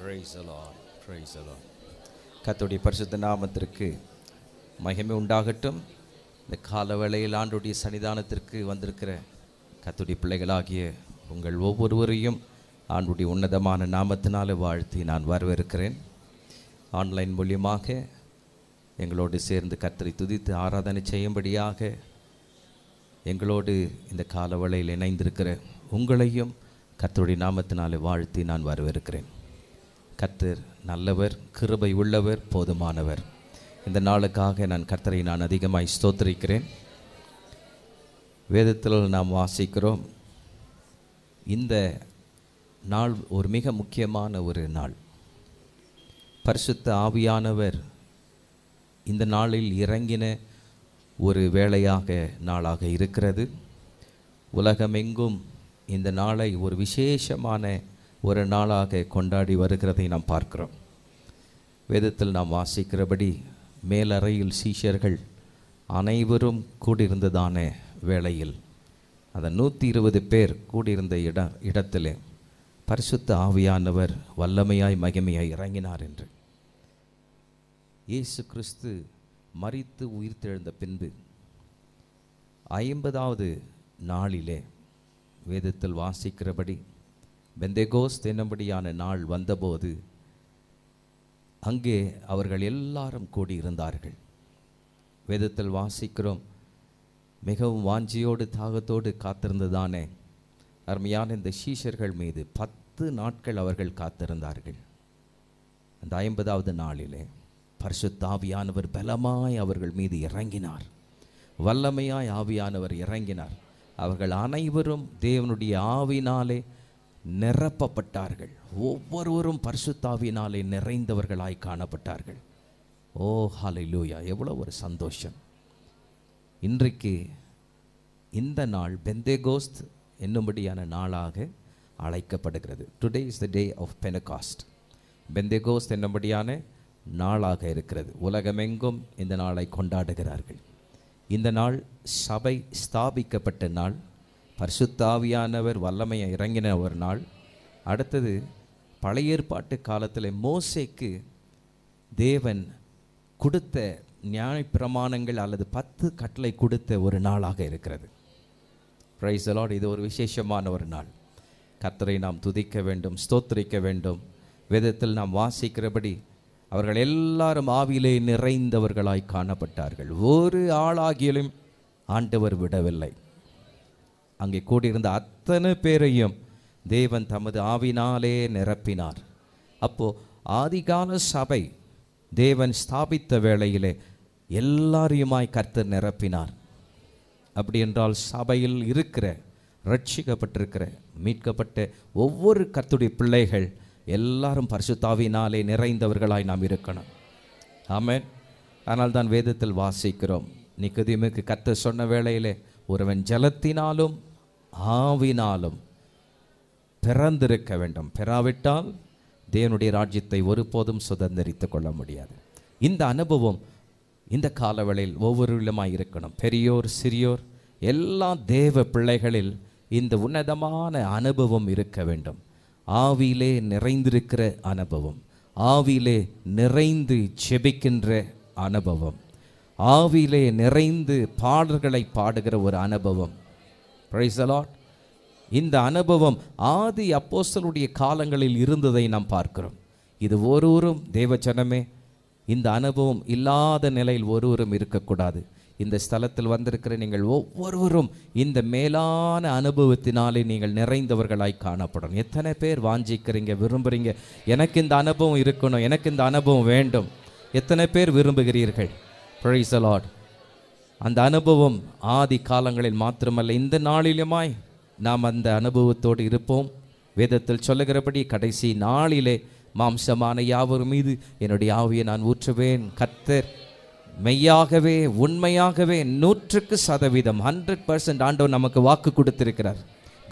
Praise the Lord. Praise the Lord. கர்த்தருடைய பரிசுத்த நாமத்திற்கு மகிமை உண்டாகட்டும். இந்த கால வேளையில் ஆண்டவருடைய சன்னிதானத்திற்கு வந்திருக்கிற கர்த்தருடைய பிள்ளைகளாகிய உங்கள் ஒவ்வொருவரையும் ஆண்டவருடைய உன்னதமான நாமத்தினாலே வாழ்த்தி நான் வரவேற்கிறேன். ஆன்லைன் மூலியமாக எங்களோடு சேர்ந்து கர்த்தரை துதித்து ஆராதனை செய்யும்படியாக எங்களோடு இந்த கால வேளையில் இணைந்திருக்கிற உங்களையும் கர்த்தருடைய நாமத்தினாலே வாழ்த்தி நான் வரவேற்கிறேன். கர்த்தர் நல்லவர், கிருபை உள்ளவர், போதுமானவர். இந்த நாளுக்காக நான் கர்த்தரை அதிகமாய் ஸ்தோத்திரிக்கிறேன். வேதத்தில் நாம் வாசிக்கிறோம், இந்த நாள் ஒரு மிக முக்கியமான ஒரு நாள். பரிசுத்த ஆவியானவர் இந்த நாளில் இறங்கின ஒரு நாளாக இருக்கிறது. உலகமெங்கும் இந்த நாளை ஒரு விசேஷமான ஒரு நாளாக கொண்டாடி வருகிறதை நாம் பார்க்கிறோம். வேதத்தில் நாம் வாசிக்கிறபடி மேலறையில் சீஷர்கள் அனைவரும் கூடியிருந்ததான வேளையில் அந்த 120 பேர் கூடியிருந்த இடத்திலே பரிசுத்த ஆவியானவர் வல்லமையாய் மகிமையாய் இறங்கினார் என்று. இயேசு கிறிஸ்து மரித்து உயிர்த்தெழுந்த பின்பு 50வது நாளிலே வேதத்தில் வாசிக்கிறபடி பெந்தேகோஸ்து என்னும்படியான நாள் வந்தபோது அங்கே அவர்கள் எல்லாரும் கூடியிருந்தார்கள். வேதத்தில் வாசிக்கிறோம், மிகவும் வாஞ்சியோடு தாகத்தோடு காத்திருந்ததானே அருமையான இந்த சீஷர்கள் மீது 10 நாட்கள் அவர்கள் காத்திருந்தார்கள். அந்த 50வது நாளிலே பரிசுத்த ஆவியானவர் பலமாய் அவர்கள் மீது இறங்கினார். வல்லமையாய் ஆவியானவர் இறங்கினார். அவர்கள் அனைவரும் தேவனுடைய ஆவினாலே நிரப்பப்பட்டார்கள். ஒவ்வொருவரும் பரிசுத்த ஆவியினாலே நிறைந்தவர்களாய் காணப்பட்டார்கள். ஓ ஹல்லேலூயா! எவ்வளோ ஒரு சந்தோஷம்! இன்றைக்கு இந்த நாள் பெந்தேகோஸ்த் என்னும்படியான நாளாக அழைக்கப்படுகிறது. Today is the day of Pentecost. Pentecost என்னும்படியான நாளாக இருக்கிறது. உலகமெங்கும் இந்த நாளை கொண்டாடுகிறார்கள். இந்த நாள் சபை ஸ்தாபிக்கப்பட்ட நாள். பரிசுத்த ஆவியானவர் வல்லமையை இறங்கின ஒரு நாள். அடுத்தது பழைய ஏற்பாட்டு காலத்தில் மோசேக்கு தேவன் கொடுத்த நியாயப்பிரமாணங்கள் அல்லது 10 கட்டளை கொடுத்த ஒரு நாளாக இருக்கிறது. Price the Lord. இது ஒரு விசேஷமான ஒரு நாள். கர்த்தரை நாம் துதிக்க வேண்டும், ஸ்தோத்திரிக்க வேண்டும். வேதத்தில் நாம் வாசிக்கிறபடி அவர்கள் எல்லாரும் ஆவியிலே நிறைந்தவர்களாய் காணப்பட்டார்கள். ஒரு ஆளாகிலும் ஆண்டவர் விடவில்லை. அங்கே கூடியிருந்த அத்தனை பேரையும் தேவன் தமது ஆவினாலே நிரப்பினார். அப்போ ஆதிகால சபை தேவன் ஸ்தாபித்த வேளையிலே எல்லாரையுமாய் கர்த்தர் நிரப்பினார். அப்படி என்றால் சபையில் இருக்கிற ரட்சிக்கப்பட்டிருக்கிற மீட்கப்பட்ட ஒவ்வொரு கர்த்தருடைய பிள்ளைகள் எல்லாரும் பரிசுத்த ஆவியினாலே நிறைந்தவர்களாய் நாம் இருக்கணும். ஆமென். ஆனால் தான் வேதத்தில் வாசிக்கிறோம், நிக்கோதேமுக்கு கர்த்தர் சொன்ன வேளையிலே ஒருவன் ஜலத்தினாலும் ஆவினாலும் பிறந்திருக்க வேண்டும், பெறாவிட்டால் தேவனுடைய ராஜ்யத்தை ஒருபோதும் சுதந்திரித்து கொள்ள முடியாது. இந்த அனுபவம் இந்த காலவேளையில் ஒவ்வொருவருமாய் இருக்கணும். பெரியோர் சிறியோர் எல்லா தேவ பிள்ளைகளில் இந்த உன்னதமான அனுபவம் இருக்க வேண்டும். ஆவியிலே நிறைந்திருக்கிற அனுபவம், ஆவியிலே நிறைந்து ஜெபிக்கின்ற அனுபவம், ஆவியிலே நிறைந்து பாடல்களை பாடுகிற ஒரு அனுபவம். Price the Lord. இந்த அனுபவம் ஆதி அப்போஸ்தலருடைய காலங்களில் இருந்ததை நாம் பார்க்கிறோம். இது ஒருவரும் தேவஜனமே இந்த அனுபவம் இல்லாத நிலையில் ஒருவரும் இருக்கக்கூடாது. இந்த ஸ்தலத்தில் வந்திருக்கிற நீங்கள் ஒவ்வொருவரும் இந்த மேலான அனுபவத்தினாலே நீங்கள் நிறைந்தவர்களாய் காணப்படணும். எத்தனை பேர் வாஞ்சிக்கிறீங்க, விரும்புகிறீங்க, எனக்கு இந்த அனுபவம் இருக்கணும், எனக்கு இந்த அனுபவம் வேண்டும்? எத்தனை பேர் விரும்புகிறீர்கள்? Price the Lord. அந்த அனுபவம் ஆதி காலங்களில் மாத்திரமல்ல, இந்த நாளிலுமாய் நாம் அந்த அனுபவத்தோடு இருப்போம். வேதத்தில் சொல்லுகிறபடி கடைசி நாளிலே மாம்சமான யாவர் மீது என்னுடைய ஆவியை நான் ஊற்றுவேன். கர்த்தர் மெய்யாகவே உண்மையாகவே 100% 100% ஆண்டவர் நமக்கு வாக்கு கொடுத்திருக்கிறார்.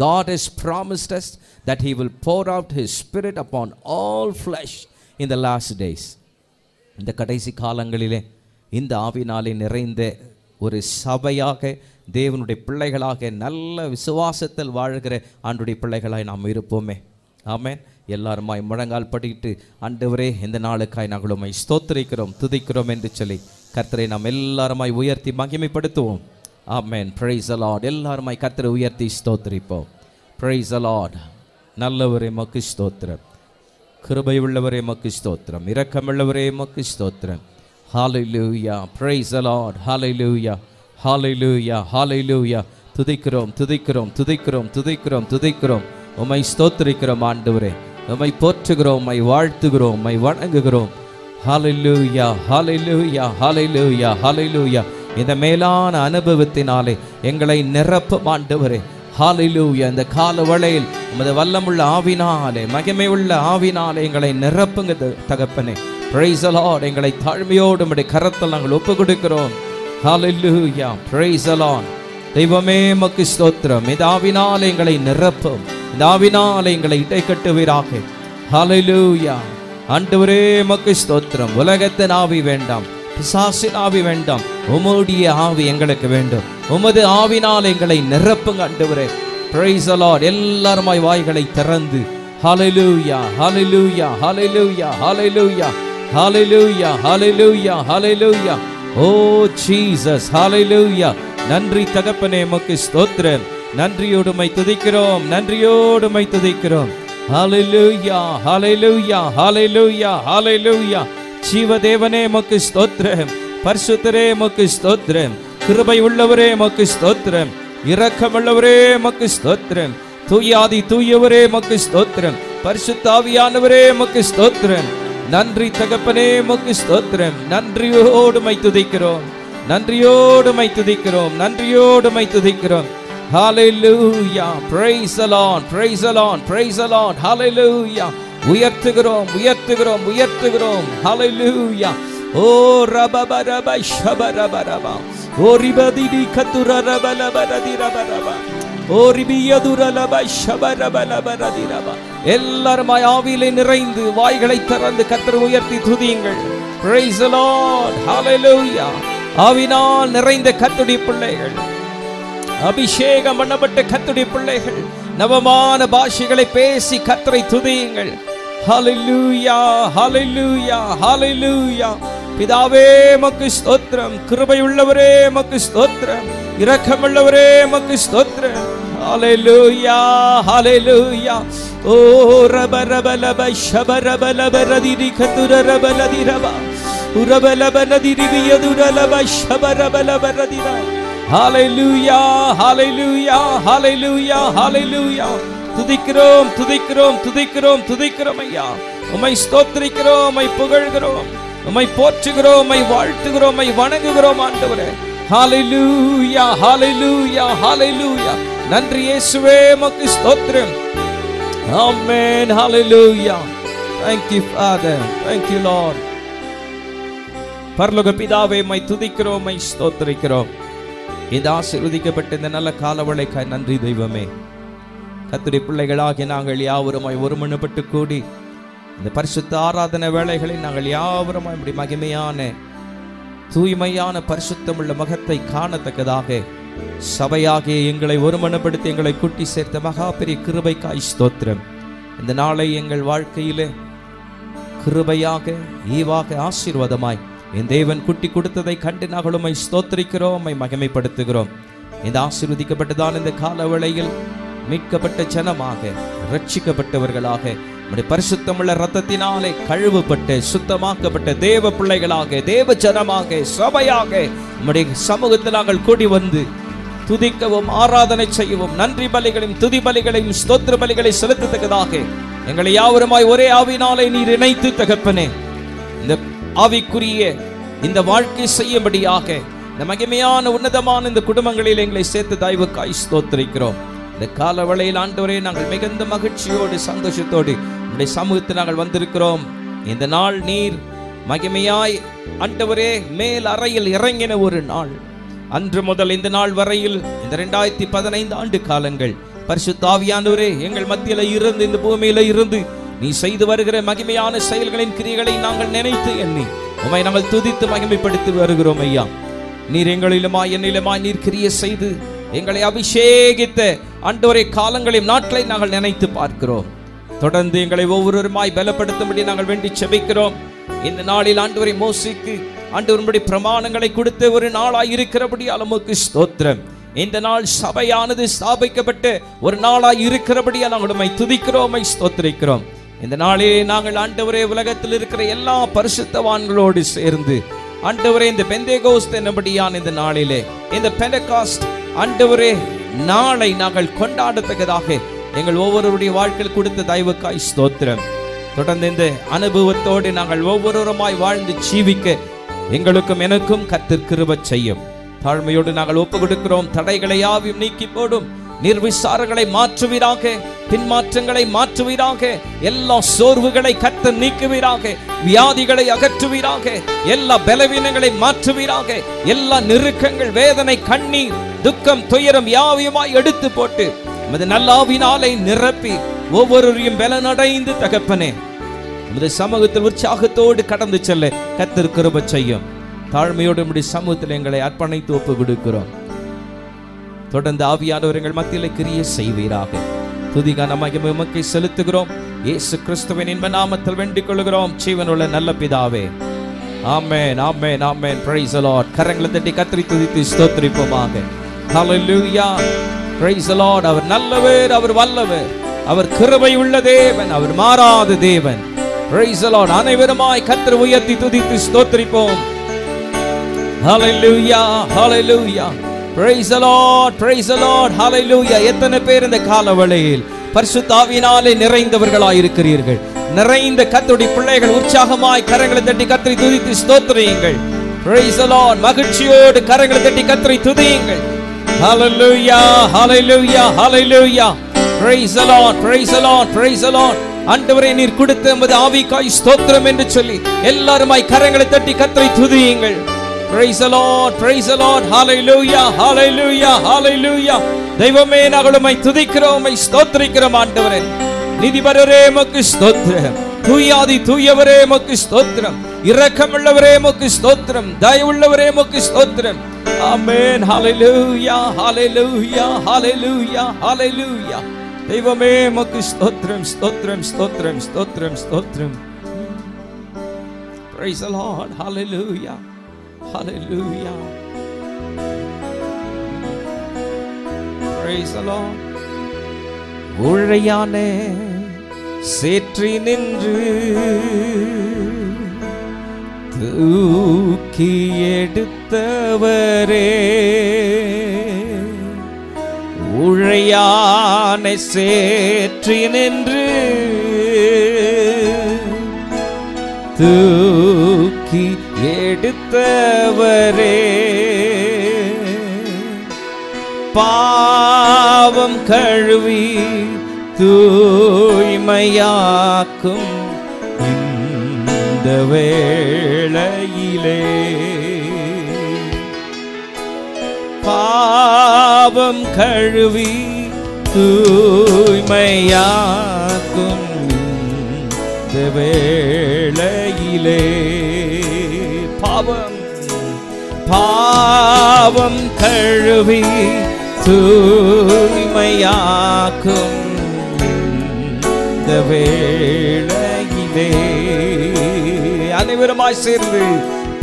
God has promised us that he will pour out his spirit upon all flesh in the last days. இந்த கடைசி காலங்களிலே இந்த ஆவினாலே நிறைந்த ஒரு சபையாக, தேவனுடைய பிள்ளைகளாக, நல்ல விசுவாசத்தில் வாழ்கிற ஆண்டுடைய பிள்ளைகளாய் நாம் இருப்போமே. ஆமென். எல்லாருமாய் முழங்கால் படிட்டு ஆண்டவரே இந்த நாளுக்காய் நாங்கள் உம்மை ஸ்தோத்திரிக்கிறோம் துதிக்கிறோம் என்று சொல்லி கர்த்தரை நாம் எல்லாருமாய் உயர்த்தி மகிமைப்படுத்துவோம். ஆமென். Praise the Lord. எல்லாருமாய் கர்த்தரை உயர்த்தி ஸ்தோத்திரிப்போம். Price the Lord. நல்லவரே மக்கு ஸ்தோத்திரம், கிருபை உள்ளவரே மக்கு ஸ்தோத்திரம், இரக்கமுள்ளவரே மக்கு ஸ்தோத்திரம். ஹalleluya. praise the lord. hallelujah. hallelujah. hallelujah. துதிக்கிறோம் துதிக்கிறோம் துதிக்கிறோம் துதிக்கிறோம் துதிக்கிறோம். உம்மை ஸ்தோத்திரிக்கிறோம் ஆண்டவரே, உம்மை போற்றுகிறோம், உம்மை வாழ்த்துகிறோம், உம்மை வணங்குகிறோம். hallelujah. hallelujah. hallelujah. hallelujah. இந்த மேலான அனுபவத்தினாலே எங்களை நிரப்பும் ஆண்டவரே. ஹalleluya. இந்த கால வேளையில் உமது வல்லமுள்ள ஆவினாலே, மகிமை உள்ள ஆவினாலே எங்களை நிரப்புங்க தகப்பனே. praise the lord. எங்களை தாழ்மையோடு உம்முடைய கரத்தில் நாங்கள் ஒப்பு கொடுக்கிறோம். hallelujah. praise the lord. தெய்வமே மக்கு ஸ்தோத்திரம். இந்த ஆவினாலே எங்களை நிரப்பும், இந்த ஆவினாலே எங்களை இடைக்கட்டுவீராக. hallelujah. ஆண்டவரே மக்கு ஸ்தோத்திரம். உலகத்தின் ஆவி வேண்டாம், பிசாசின் ஆவி வேண்டாம், உம்முடைய ஆவி எங்களுக்கு வேண்டும். உமது ஆவினால் எங்களை நிரப்புங்க ஆண்டவரே. praise the lord. எல்லாருமாய் வாய்களை திறந்து hallelujah. hallelujah. hallelujah. hallelujah. hallelujah. hallelujah. hallelujah. oh jesus. hallelujah. நன்றி தகப்பனே மக்கு ஸ்தோத்திரம். நன்றியோடு உம்மை துதிக்கிறோம், நன்றியோடு உம்மை துதிக்கிறோம். hallelujah. hallelujah. hallelujah. hallelujah. ஜீவதேவனே மக்கு ஸ்தோத்திரம், பரிசுத்தரே மக்கு ஸ்தோத்திரம், கிருபை உள்ளவரே மக்கு ஸ்தோத்திரம், இரக்கமுள்ளவரே மக்கு ஸ்தோத்திரம், தூயாதி தூயவரே மக்கு ஸ்தோத்திரம், பரிசுத்த ஆவியானவரே மக்கு ஸ்தோத்திரம். நன்றி தகப்பனே மக்கு ஸ்தோத்திரம். நன்றியோடு உம்மை துதிக்கிறோம், நன்றியோடு உம்மை துதிக்கிறோம், நன்றியோடு உம்மை துதிக்கிறோம். hallelujah. praise the lord. praise the lord. praise the lord. hallelujah. உயர்த்துகிறோம் உயர்த்துகிறோம் உயர்த்துகிறோம். hallelujah. ஓ ரபபரப ஷபரபரப ஓ ரிபதிடி கதுரரபலபரதிரபரப ஓ ரிபியதுரலப ஷபரபலபரதிரப. எல்லாரும் ஆவியிலே நிறைந்து வாய்களை திறந்து கர்த்தரை உயர்த்தி துதியுங்கள். praise the lord. hallelujah. ஆவினால் நிறைந்த கர்த்தருடைய பிள்ளைகள், அபிஷேகம் பண்ணப்பட்ட கர்த்தருடைய பிள்ளைகள் நவமான பாஷைகளை பேசி கர்த்தரை துதியுங்கள். hallelujah. hallelujah. hallelujah. பிதாவே மக்கு ஸ்தோத்திரம், கிருபை உள்ளவரே மக்கு ஸ்தோத்திரம், இரக்கமுள்ளவரே மக்கு ஸ்தோத்திரம். hallelujah. hallelujah. ஓ ரபரபலப ஷபரபலபரதிரி கதுரரபலதிரப உரபலபனதிரிவியதுரலப ஷபரபலபரதிர. hallelujah. hallelujah. hallelujah. hallelujah. துதிக்கிறோம் துதிக்கிறோம் துதிக்கிறோம் துதிக்கிறோம் ஐயா. உம்மை ஸ்தோத்திரிக்கிறோம், உம்மை புகழ்கிறோம், உம்மை போற்றுகிறோம், உம்மை வாழ்த்துகிறோம், உம்மை வணங்குகிறோம் ஆண்டவரே. hallelujah. hallelujah. hallelujah. நன்றி இயேசுவே உமக்கு ஸ்தோத்திரம். amen. hallelujah. thank you father. thank you lord. பரலோக பிதாவே உம்மை துதிக்கிறோம், உம்மை ஸ்தோத்திரிக்கிறோம். இந்த ஆசீர்வதிக்கப்பட்ட இந்த நல்ல காலவளைக்காய் நன்றி தெய்வமே. கர்த்தருடைய பிள்ளைகளாகிய நாங்கள் யாவருமாய் ஒருமனப்பட்டு கூடி இந்த பரிசுத்த ஆராதனை வேளைகளை நாங்கள் யாவருமாய் இப்படி மகிமையான தூய்மையான பரிசுத்தமுள்ள முகத்தை காணத்தக்கதாக சபையாகிய எங்களை ஒருமனப்படுத்தி எங்களை கூட்டி சேர்த்த மகா பெரிய கிருபைக்காய் ஸ்தோத்திரம். இந்த நாளை எங்கள் வாழ்க்கையிலே கிருபையாக ஈவாக ஆசீர்வாதமாய் என் தேவன் குட்டி கொடுத்ததை கண்டு நாங்கள் உம்மை ஸ்தோத்திரிக்கிறோம், உம்மை மகிமைப்படுத்துகிறோம். இந்த ஆசீர்வதிக்கப்பட்டதான் இந்த கால வேளையில் மீட்கப்பட்ட ஜனமாக, ரட்சிக்கப்பட்டவர்களாக, நம்முடைய பரிசுத்தமுள்ள இரத்தத்தினாலே கழுவப்பட்ட சுத்தமாக்கப்பட்ட தேவ பிள்ளைகளாக, தேவ ஜனமாக, சபையாக நம்முடைய சமூகத்தில் நாங்கள் கூடி வந்து துதிக்கவும் ஆராதனை செய்யவும் நன்றி பலிகளையும் துதி பலிகளையும் ஸ்தோத்திர பலிகளை செலுத்தத்தக்கதாக எங்களை யாவருமாய் ஒரே ஆவினாலே நீர் இணைத்து தகப்பனே இந்த ஆவிக்குரிய இந்த வாழ்க்கை செய்யும்படியாக இந்த மகிமையான உன்னதமான இந்த குடும்பங்களில் எங்களை சேர்த்து தயவுக்காய் ஸ்தோத்திரிக்கிறோம். இந்த கால வேளையில் ஆண்டவரே நாங்கள் மிகுந்த மகிழ்ச்சியோடு சந்தோஷத்தோடு நம்முடைய சமூகத்தில் நாங்கள் வந்திருக்கிறோம். இந்த நாள் நீர் மகிமையாய் ஆண்டவரே மேல் அறையில் இறங்கின ஒரு நாள். அன்று முதல் இந்த நாள் வரையில் இந்த 2015 ஆண்டு காலங்கள் பரிசுத்த ஆவியானவரே எங்கள் மத்தியில இருந்து இந்த பூமியில இருந்து நீ செய்து வருகிற மகிமையான செயல்களின் கிரியைகளை நாங்கள் நினைத்து எண்ணி உம்மை நாங்கள் துதித்து மகிமைப்படுத்தி வருகிறோம் ஐயா. நீர் எங்களிலுமாய் என்னிலுமாய் நீர் கிரியை செய்து எங்களை அபிஷேகித்த ஆண்டவரே காலங்களையும் நாட்களை நாங்கள் நினைத்து பார்க்கிறோம். தொடர்ந்து எங்களை ஒவ்வொருவருமாய் பலப்படுத்தும்படி நாங்கள் வேண்டி செபிக்கிறோம். இந்த நாளில் ஆண்டவரை மோசேக்கு ஆண்டவருடைய பிரமாணங்களை கொடுத்த ஒரு நாளாய் இருக்கிறபடியால் உமக்கு ஸ்தோத்திரம். இந்த நாள் சபையானது ஸ்தாபிக்கப்பட்ட ஒரு நாளாய் இருக்கிறபடியால் நாங்கள் உம்மை துதிக்கிறோம், ஸ்தோத்திரிக்கிறோம். இந்த நாளிலே நாங்கள் ஆண்டவரே உலகத்தில் இருக்கிற எல்லா பரிசுத்தவான்களோடு சேர்ந்து ஆண்டவரே இந்த பெந்தேகோஸ்து என்னபடியான இந்த நாளிலே இந்த பெந்தெகாஸ்ட் ஆண்டவரே நாளை நாங்கள் கொண்டாடத்தக்கதாக எங்கள் ஒவ்வொருவருடைய வாழ்க்கையில் கொடுத்த தயவுக்காய் ஸ்தோத்திரம். தொடர்ந்து இந்த அனுபவத்தோடு நாங்கள் ஒவ்வொருவருமாய் வாழ்ந்து ஜீவிக்க எங்களுக்கும் எனக்கும் கர்த்தர் கிருபை செய்யும். தாழ்மையோடு நாங்கள் ஒப்பு கொடுக்கிறோம். தடைகளை யாவையும் நீக்கி போடும். நிர்விசாரங்களை மாற்றுவீராக, பின்மாற்றங்களை மாற்றுவீராக, எல்லா சோர்வுகளை கர்த்தர் நீக்குவீராக, வியாதிகளை அகற்றுவீராக, எல்லா பலவீனங்களை மாற்றுவீராக, எல்லா நெருக்கங்கள், வேதனை, கண்ணீர், துக்கம், துயரம் யாவையுமாய் எடுத்து போட்டு உமது நல்லாவினாலே நிரப்பி ஒவ்வொருவரையும் பலனடைந்து தகப்பனே உமது சமூகத்தில் உற்சாகத்தோடு கடந்து செல்ல கர்த்தர் கிருபை செய்யும். தாழ்மையோடு உம்முடைய சமூகத்தில் எங்களை அர்ப்பணித்து ஒப்பு கொடுக்கிறோம். தொடர்ந்து ஆவியானவர் எங்கள் மத்தியில் கிரியை செய்வீராக. துதிகான மகிமை உமக்கு செலுத்துகிறோம். இயேசு கிறிஸ்துவின் இன்ப நாமத்தில் வேண்டிக் கொள்கிறோம் ஜீவனுள்ள நல்ல பிதாவே. ஆமென், ஆமென், ஆமென். Praise the Lord. கரங்களை தட்டி கர்த்தரை துதித்து ஸ்தோத்திரிப்போமாக. ஹல்லேலூயா. Price the Lord. அவர் நல்லவர், அவர் வல்லவர், அவர் கிருபை உள்ள தேவன், அவர் மாறாத தேவன். Price the Lord. அனைவருமாய் கர்த்தரை உயர்த்தி துதித்து ஸ்தோத்திரிப்போம். ஹல்லேலூயா, ஹல்லேலூயா. Praise the Lord, praise the Lord, hallelujah. எத்தனை பேர் இந்த காலவேளையில் பரிசுத்த ஆவியினாலே நிறைந்தவர்களாய் இருக்கிறீர்கள்? நிறைந்த கர்த்தருடைய பிள்ளைகள் உற்சாகமாய் கரங்களை தட்டி கர்த்தரை துதித்து ஸ்தோத்திரியுங்கள். Praise the Lord. மகிழ்ச்சியோடு கரங்களை தட்டி கர்த்தரை துதியுங்கள். Hallelujah, hallelujah, hallelujah. Praise the Lord, praise the Lord, praise the Lord. ஆண்டவரே நீர் கொடுத்த உமது ஆவிக்காய் ஸ்தோத்திரம் என்று சொல்லி எல்லாருமாய் கரங்களை தட்டி கர்த்தரை துதியுங்கள். Praise the Lord, praise the Lord, hallelujah, hallelujah, hallelujah. தெய்வமே நாங்கள் உம்மை துதிக்கிறோம், உம்மை ஸ்தோத்திரிக்கிறோம் ஆண்டவரே. நீதிபரரே உமக்கு ஸ்தோத்திரம். தூயாதி தூயவரே உமக்கு ஸ்தோத்திரம். இரக்கமுள்ளவரே உமக்கு ஸ்தோத்திரம். தயவுள்ளவரே உமக்கு ஸ்தோத்திரம். ஆமென். hallelujah, hallelujah, hallelujah, hallelujah. தெய்வமே உமக்கு ஸ்தோத்திரம், ஸ்தோத்திரம், ஸ்தோத்திரம், ஸ்தோத்திரம், ஸ்தோத்திரம். Praise the Lord, hallelujah. Hallelujah. Praise the Lord. உழையான சேற்றி நின்று தூக்கி எடுத்தவரே, உழையான சேற்றி நின்று தூக்கி எடுத்தவரே, பாவம் கழுவி தூய்மையாக்கும் இந்த வேளையிலே, பாவம் கழுவி தூய்மையாக்கும் இந்த வேளையிலே, பாவம் பாவம் கழுவி தூய்மையாக்கும் இந்த வேளையிலே, அனைவருமாய் சேர்ந்து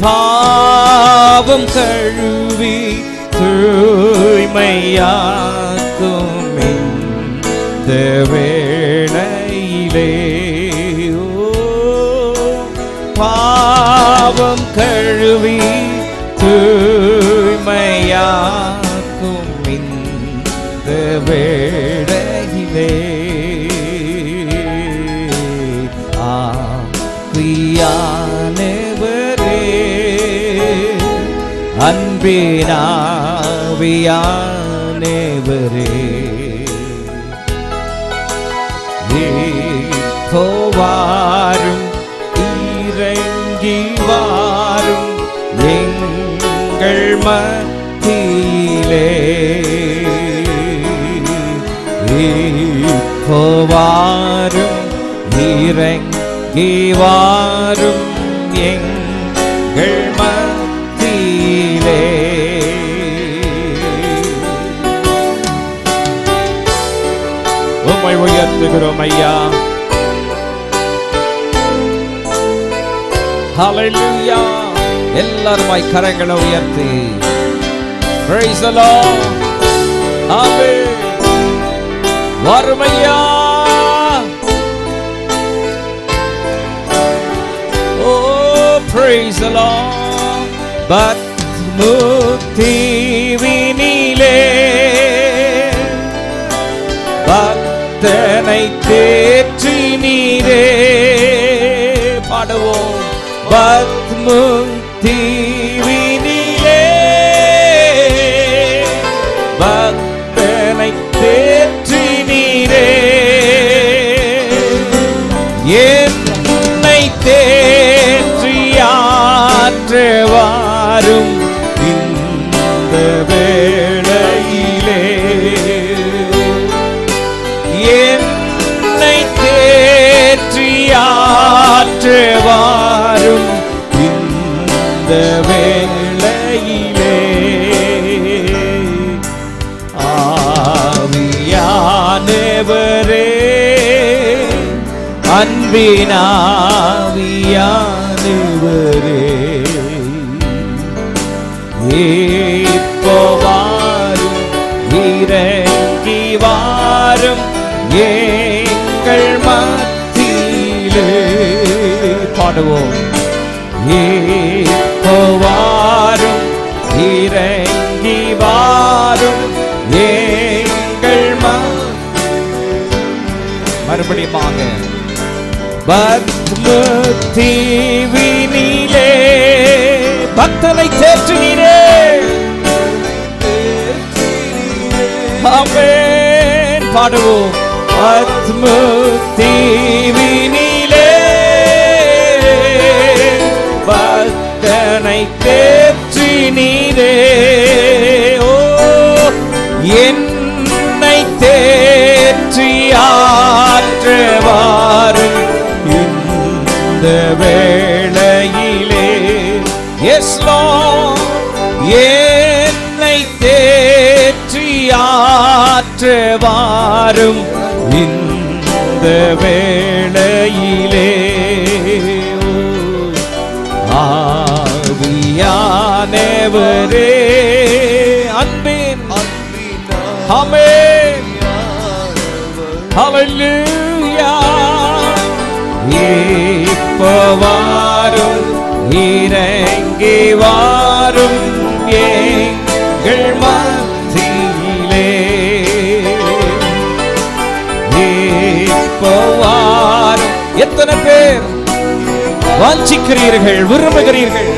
பாவம் கழுவி தூய்மையாக்கும் இந்த வேளையிலே, பாவம் கழுவி தூய்மையாக்கும் இந்த வேளையிலே, ஆவியானவரே, அன்பினாவியானவரே, வாரும் இறங்கி வாரும் எங்கள் மத்தியிலே, வாரும் இறங்கி வாரும் எங்கள் மத்தியிலே, உம்மை உயர்த்துகிறோம் ஐயா. Hallelujah. எல்லாருமாய் கரங்களை உயர்த்தி Praise the Lord. Amen. வறுமையா. Oh, praise the Lord. But முக்திவினிலே பக்தனை தேற்றினீரே. பாடுவோம். பத் முக்திவினிலே பக்தனை தேற்றினீரே. என்னை தேற்றியாற்றவாரும் இந்த வேளையிலே. என்னை தேற்றியாற்றவாரும் இந்த வேளையிலே. ஆவியானவரே, அன்பினாவியானவரே, இப்போ வாரும், இறங்கி வாரும் எங்கள் மத்தியிலே. பாடுவோம். இப்போ வாரும், இறங்கி வாரும் எங்கள் மறுபடியுமாக. பத்முக்திவினிலே பக்தனை தேற்றினீரே. ஆமென். பாடுவோம். பத்முக்திவினிலே பக்தனை தேற்றினீரே. ஓ, என்னை தேற்றியாற்றவாரும் இந்த வேளையிலே. Yes Lord. என்னை தேற்றியாற்றவாரும் இந்த வேளையிலே. ஆவியானவரே, அன்பின் ஆமென். ஹல்லேலூயா. இப்போ வாரும், இறங்கி வாரும் எங்கள் மத்தியிலே. இப்போ வாரும். எத்தனை பேர் வாஞ்சிக்கிறீர்கள், விரும்புகிறீர்கள்?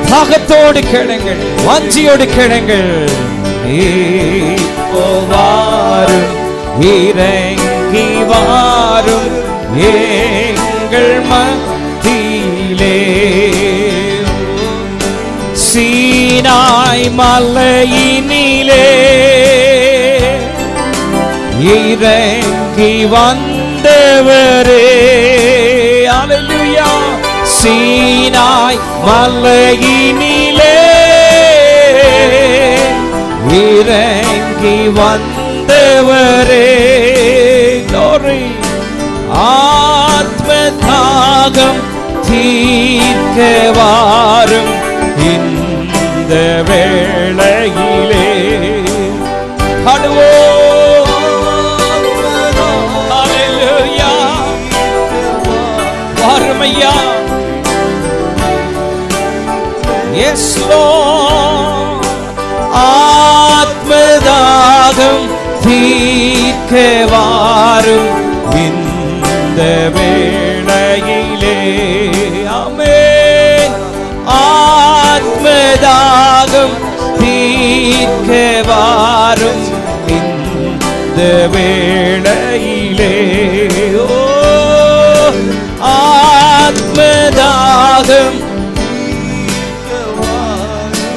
தாகத்தோடு கேளுங்கள், வாஞ்சியோடு கேளுங்கள். இப்போ வாரும், இறங்கி வாரும் எங்கள் மத்தியிலே. சீனாய் மலையினிலே இறங்கி வந்தவரே. அல்லேலூயா. சீனாய் மலையினிலே இறங்கி வந்தவரே. glory. ஆத்மதாகம் தீர்க்க வாரும் இந்த வேளையிலே. பாடுவோம். அல்லேலூயா. வாருமையா. S Lord. ஆத்மதாகம் தீர்க்க வாரும் இந்த வேளையிலே. ஆமென். ஆத்மதாகம் தீர்க்க வாரும் இந்த வேளையிலே. ஓ, ஆத்மதாகம்.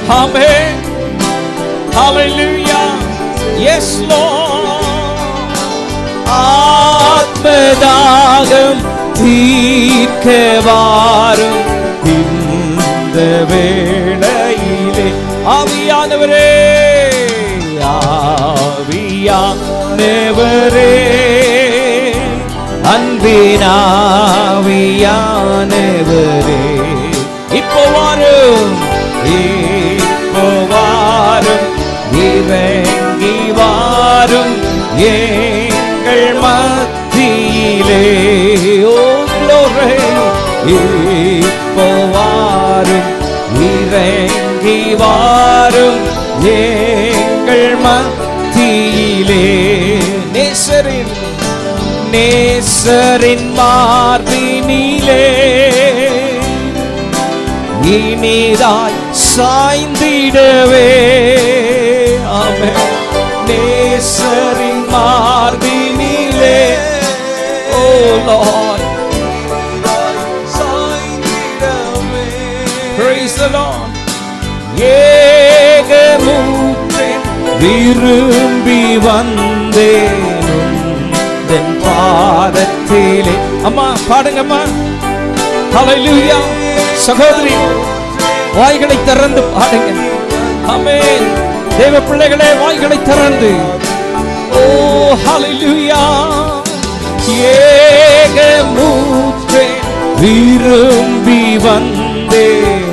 ஆமென். ஹல்லேலூயா. S Lord. ஆத்மதாகம் தீர்க்க வாரும் இந்த வேளையிலே. ஆவியானவரே, ஆவியானவரே, அன்பினாவியானவரே, ஆவியானவரே இப்போ வாரும், இப்போ வாரும், இறங்கி வாரும் எங்கள் மத்தியிலே. ஓ glory, இப்போ வாரும், இறங்கி வாரும் எங்கள் மத்தியிலே. நேசரின் மார்பினிலே இனிதாய் சாய்ந்திடவே. ஆமென். நேசரின் மார்பினிலே, ஓ லார்ட், சாய்ந்திடவே. Praise the Lord. ஏகமூற்றேன் விரும்பி வந்தேன் தன் பாதத்திலே. அம்மா பாடுங்கம்மா. ஹல்லேலூயா. சகோதரி வாய்களை திறந்து பாடுங்க. ஆமென். தேவ பிள்ளைகளே வாய்களை திறந்து, ஓ ஹல்லேலூயா. ஏகமூற்றேன் விரும்பி வந்தேன்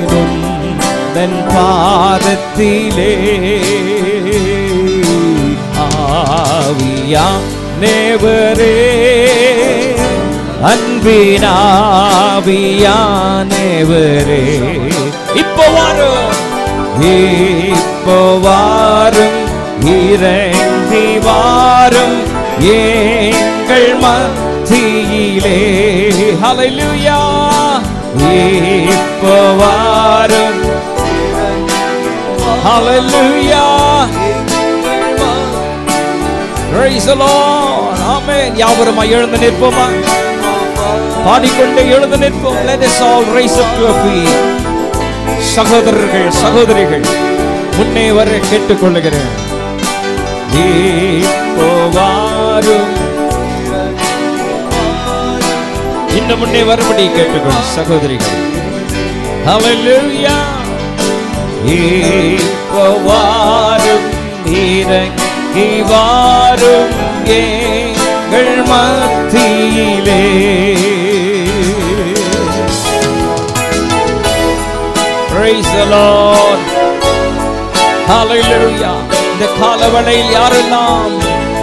தன் பாதத்திலே. ஆவியானவரே, அன்பினாவியானவரே, இப்போ வாரும், இப்போ வாரும், இறங்கி வாரும் எங்கள் மத்தியிலே. ஹல்லேலூயா. இப்போ வாரும், ஹல்லேலூயா. Praise the Lord. Amen. யாவருமா எழுந்து நிற்போமா? பாடிக்கொண்டே எழுந்து நிற்போம். Let us all raise up to our feet. சகோதரர்கள் சகோதரிகள் முன்னே வர கேட்டுக்கொள்கிறேன். இப்போ வாரும், இன்னும் முன்னே வரும்படி கேட்டுக்கொள் சகோதரிகள். ஹல்லேலூயா. இப்போ வாரும், இறங்கி வாரும் எங்கள் மத்தியிலே. Praise the Lord. Hallelujah. இந்த காலவளையில் யாரெல்லாம்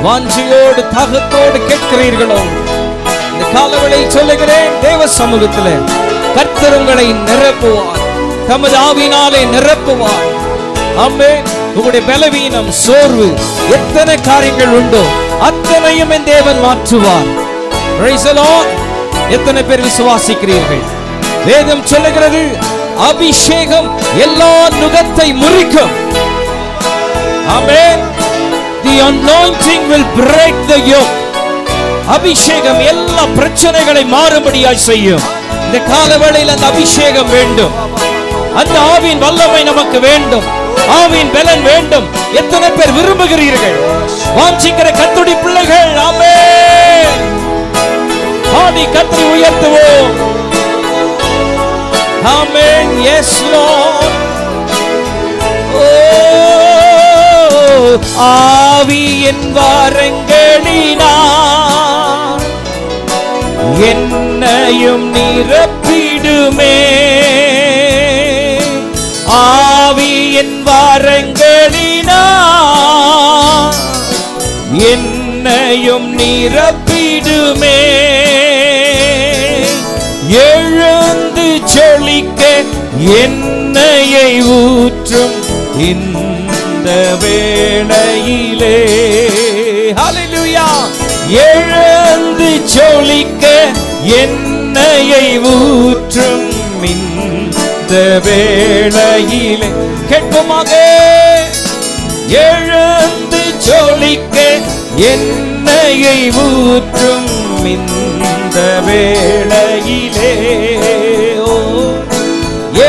வாஞ்சியோடு தாகத்தோடு கேட்கிறீர்களோ, இந்த காலவளையில் சொல்லுகிறேன், தேவ சமூகத்திலே கர்த்தர் உங்களை நிரப்புவார், தமது ஆவியினாலே நிரப்புவார். ஆமென். உங்களுடைய பலவீனம், சோர்வு, எத்தனை காரியங்கள் உண்டோ அத்தனையும் என் தேவன் மாற்றுவார். Praise the Lord. எத்தனை பேர் விசுவாசிக்கிறீர்கள்? வேதம் சொல்லுகிறது, அபிஷேகம் எல்லா நுகத்தை முறிக்கும். ஆமென். The anointing will break the yoke. அபிஷேகம் எல்லா பிரச்சனைகளை மாறும்படியாய் செய்யும். இந்த காலவேளையில் அந்த அபிஷேகம் வேண்டும், அந்த ஆவியின் வல்லமை நமக்கு வேண்டும், ஆவியின் பலன் வேண்டும். எத்தனை பேர் விரும்புகிறீர்கள்? வாஞ்சிக்கிற கர்த்தருடைய பிள்ளைகள் ஆமென். பாடி கர்த்தரை உயர்த்துவோம். ஆமென். Yes Lord. ஆவியின் வரங்களினால் என்னையும் நிரப்பிடுமே. ஆவியின் வரங்களினால் என்னையும் நிரப்பிடுமே. எழுந்து ஜொலிக்க என்னையை ஊற்றும் இந்த வேளையிலே. ஹல்லேலூயா. எழுந்து ஜொலிக்க என்னையை ஊற்றும் இந்த வேளையிலே. கேட்போமாக. எழுந்து ஜொலிக்க என்னையை ஊற்றும் இந்த வேளையிலே.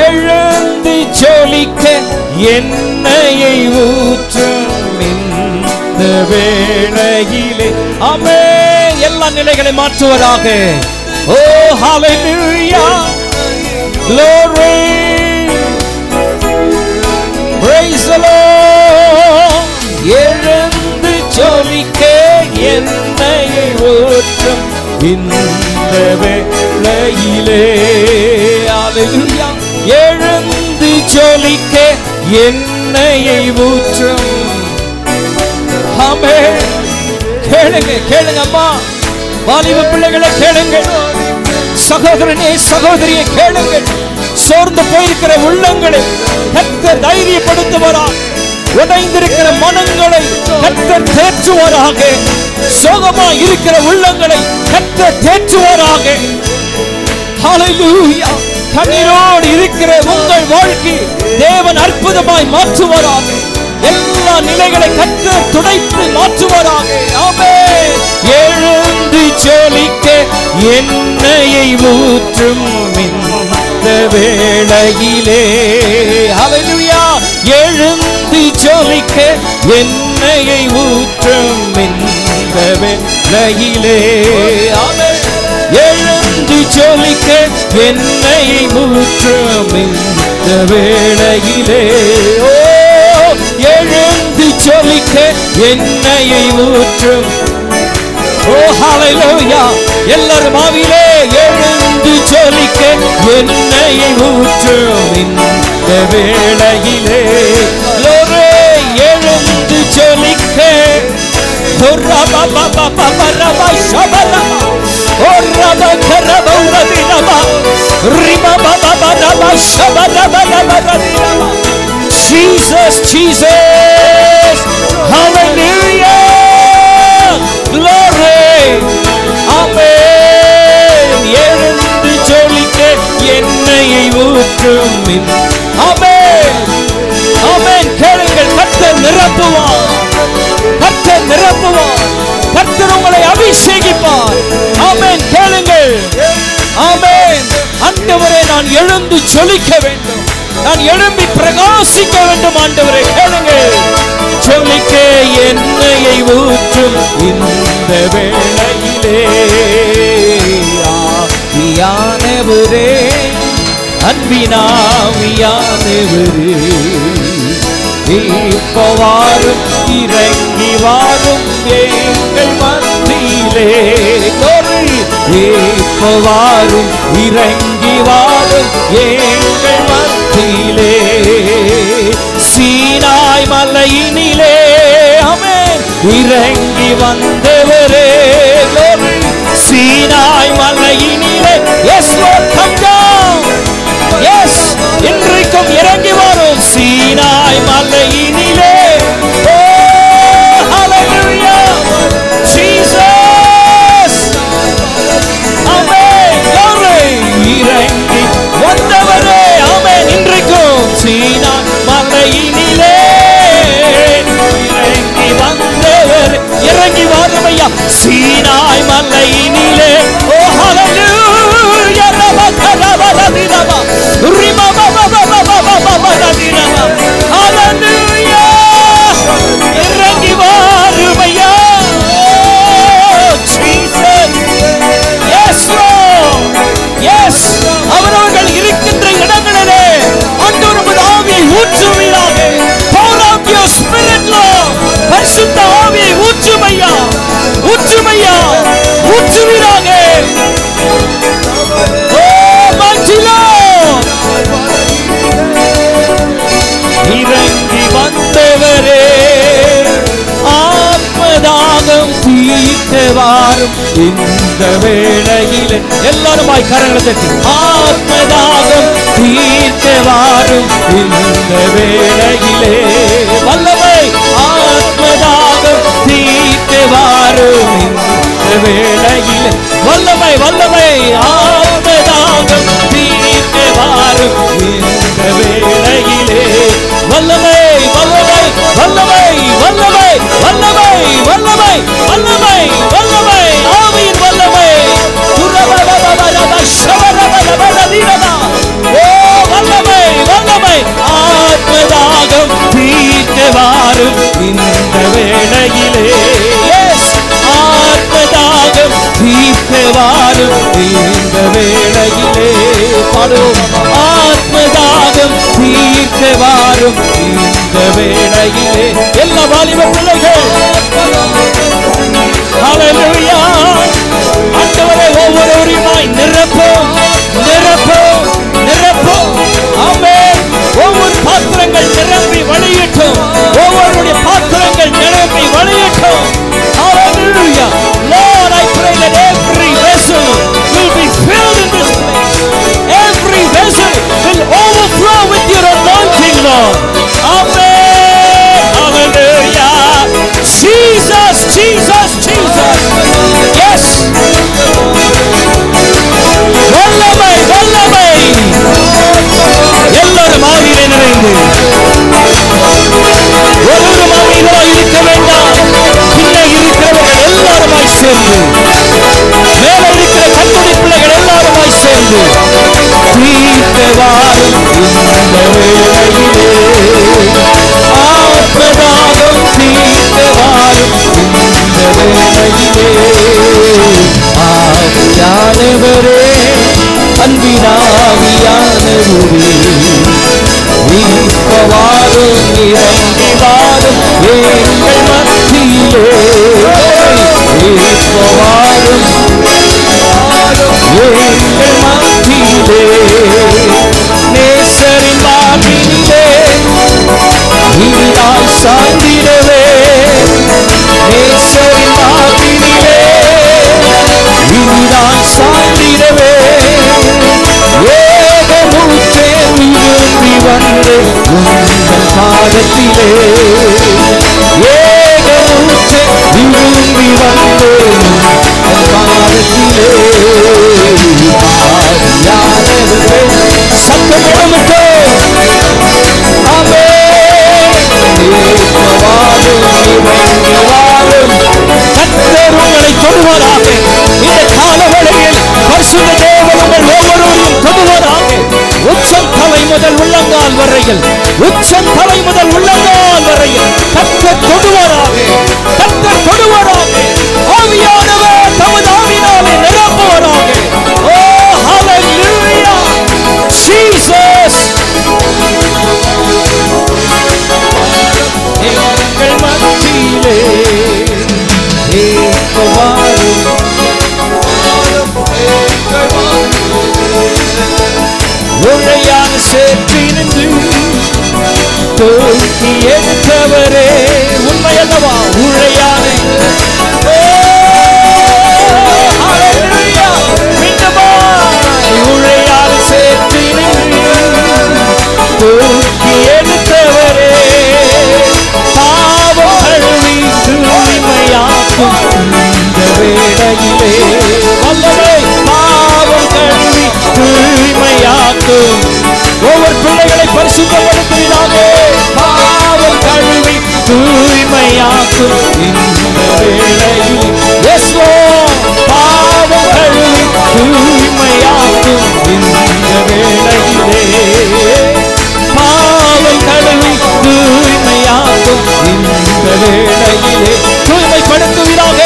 எழுந்து ஜொலிக்க என்னையை ஊற்றும் இந்த வேளையிலே. ஆமென். எல்லா நிலைகளை மாற்றுவதாக. ஓ ஹல்லேலூயா. Glory. Praise the Lord. எழுந்து ஜொலிக்க என்னையை ஊற்றும் இந்த இந்த வேளையிலே. அல்லேலூயா. எழுந்து ஜொலிக்க எண்ணெயை ஊற்றும். ஆமென். கேளுங்க கேளுங்க அம்மா, வாலிப பிள்ளைகளை கேளுங்க, சகோதரனே சகோதரியை கேளுங்கள். சோர்ந்து போயிருக்கிற உள்ளங்களை கர்த்தர் தைரியப்படுத்துவாராக. உடைந்திருக்கிற மனங்களை கர்த்தர் தேற்றுவாராக. சோகமாய் இருக்கிற உள்ளங்களை கர்த்தர் தேற்றுவாராக. ஹல்லேலூயா. கண்ணீரோடு இருக்கிற உங்கள் வாழ்க்கை தேவன் அற்புதமாய் மாற்றுவாராக. எல்லா நிலைகளை கர்த்தர் துடைத்து மாற்றுவாராக. ஆமென். எழுந்து ஜொலிக்க எண்ணெயை ஊற்றும் இந்த வேளையிலே. ஹல்லேலூயா. எழுந்து ஜொலிக்க எண்ணெயை ஊற்றும் இந்த வேளையிலே. ஆமென். எழுந்து ஜொலிக்க எண்ணெயை ஊற்றும் இந்த வேளையிலே. ஓ, எழுந்து ஜொலிக்க எண்ணெயை ஊற்றும். ஓ ஹல்லேலூயா. எல்லாரும் ஆவியிலே எழுந்து ஜொலிக்க எண்ணெயை ஊற்றும் இந்த வேளையிலே. எழுந்து ஜொலிக்க. Jesus, Jesus, hallelujah, glory, amen. எழுந்து ஜொலிக்க எண்ணெயை ஊற்றும். ஆமென் ஆமென். கேளுங்கள், கர்த்தர் நிரப்புவார், கர்த்தர் நிரப்புவார், கர்த்தர் உங்களை அபிஷேகிப்பார். ஆமென். கேளுங்கள். ஆமென். ஆண்டவரே, நான் எழுந்து ஜொலிக்க வேண்டும், நான் எழும்பி பிரகாசிக்க வேண்டும். ஆண்டவரே கேளுங்கள். ஜொலிக்க எண்ணெயை ஊற்றும் இந்த வேளையிலே. ஆவியானவரே, அன்பினாவியானவரே, இப்போ வாரும், இறங்கி வாரும் எங்கள் மத்தியிலே. இப்போ வாரும், இறங்கி வாரும் எங்கள் மத்தியிலே. சீனாய் மலையினிலே ஆமென் இறங்கி வந்தவரே. சீனாய் மலையினிலே. Yes Lord, come down. Yes, இன்றைக்கும் இறங்கி வரும் சீனாய் மலையினிலே. ஓ ஹல்லேலூயா. ஜீசஸ். ஆமென். இறங்கி வந்தவரே. ஆமென். இன்றைக்கும் சீனாய் மலையினிலே இறங்கி வந்தவர். இறங்கி வாருமையா சீனாய் மலையினிலே. ஓ ஹல்லேலூயா. ரபகரபரதினமா ரிமபபபபபபபரதினமா. ஹல்லேலூயா. இறங்கி வாருமையா. ஜீசஸ். Yes Lord. எஸ். அவர்கள் இருக்கின்ற இடங்களிலே ஆண்டவர் ஆவியை ஊற்றுவீராக. pour out your spirit Lord. பரிசுத்த ஆவியை ஊற்றுமையா, ஊற்றுமையா, ஊற்றுவீராக. ஓ mighty Lord. இறங்கி வந்தவரே, ஆத்மதாகம் தீர்க்க வாரும் இந்த வேளையிலே. எல்லாருமாய் கரங்களை தட்டி ஆத்மதாகம் தீர்க்க வாரும் இந்த வேளையிலே. வல்லமை. ஆத்மதாகம் தீர்க்க வாரும் இந்த வேளையிலே. வல்லமை வல்லமை. ஆத்மதாகம் தீர்க்க வாரும் இந்த வேளையிலே. வல்லமை வல்லமை வல்லமை வல்லமை வல்லமை வல்லமை வல்லமை வல்லமை. ஆவியின் வல்லமை. ஓ வல்லமை வல்லமை. ஆத்மதாகம் தீர்க்க வாரும் இந்த வேளையிலே. எஸ், ஆத்மதாகம் தீர்க்க வாரும் இந்த வேளையிலே. பாடுவோம். ஆத்மதாகம் தீர்க்க வாரும் இந்த வேளையிலே. எல்லா வாலிப பிள்ளைகள் ஹல்லேலூயா. ஆண்டவரே, ஒவ்வொருவரையும் முற்றே நேசரின் மார்பினிலே இனிதாய் சாய்ந்திடவே நேசரின் மார்பினிலே இனிதாய் சாய்ந்திடவே ஏக முற்றே விரும்பி வந்து உங்கள் பாதத்திலே ஏக முற்றே விரும்பி வந்து உங்கள் பாதத்திலே சத்தமிடமிட்டோ கர்த்தர் உங்களை தொடுவாராக. இந்த காலவெளியில் பரிசுத்த தேவன் உங்கள் ஒவ்வொருவரையும் தொடுவாராக. உச்சம் தலை முதல் உள்ளங்கால் வரையில் உச்சம் தலை முதல் உள்ளங்கால் வரையில் கர்த்தர் தொடுவாராக. கர்த்தர் தொடுவாராக. ஆவியானவர் தமது ஆவியினாலே நிரப்புவாராக. ஓ ஹalleluya Jesus. எங்கள் மத்தியிலே உழையான சேற்றினின்று தூக்கி எடுத்தவரே உண்மையல்லவா? உழையான உழையான சேற்றினின்று தூக்கி எடுத்தவரே பாவம் கழுவி தூய்மையாக்கும் இந்த வேளையிலே வல்லவே பாவம் கழுவி தூய்மையாக்கும் ஒவ்வொரு பிள்ளைகளை பரிசுத்தப்படுத்தினாலே பாவம் கழுவி தூய்மையாக்கும் இந்த வேளையில் பாவம் கழுவி தூய்மையாக்கும் இந்த வேளையிலே பாவம் கழுவி தூய்மையாக்கும் இந்த வேளையிலே தூய்மைப்படுத்துவீராக.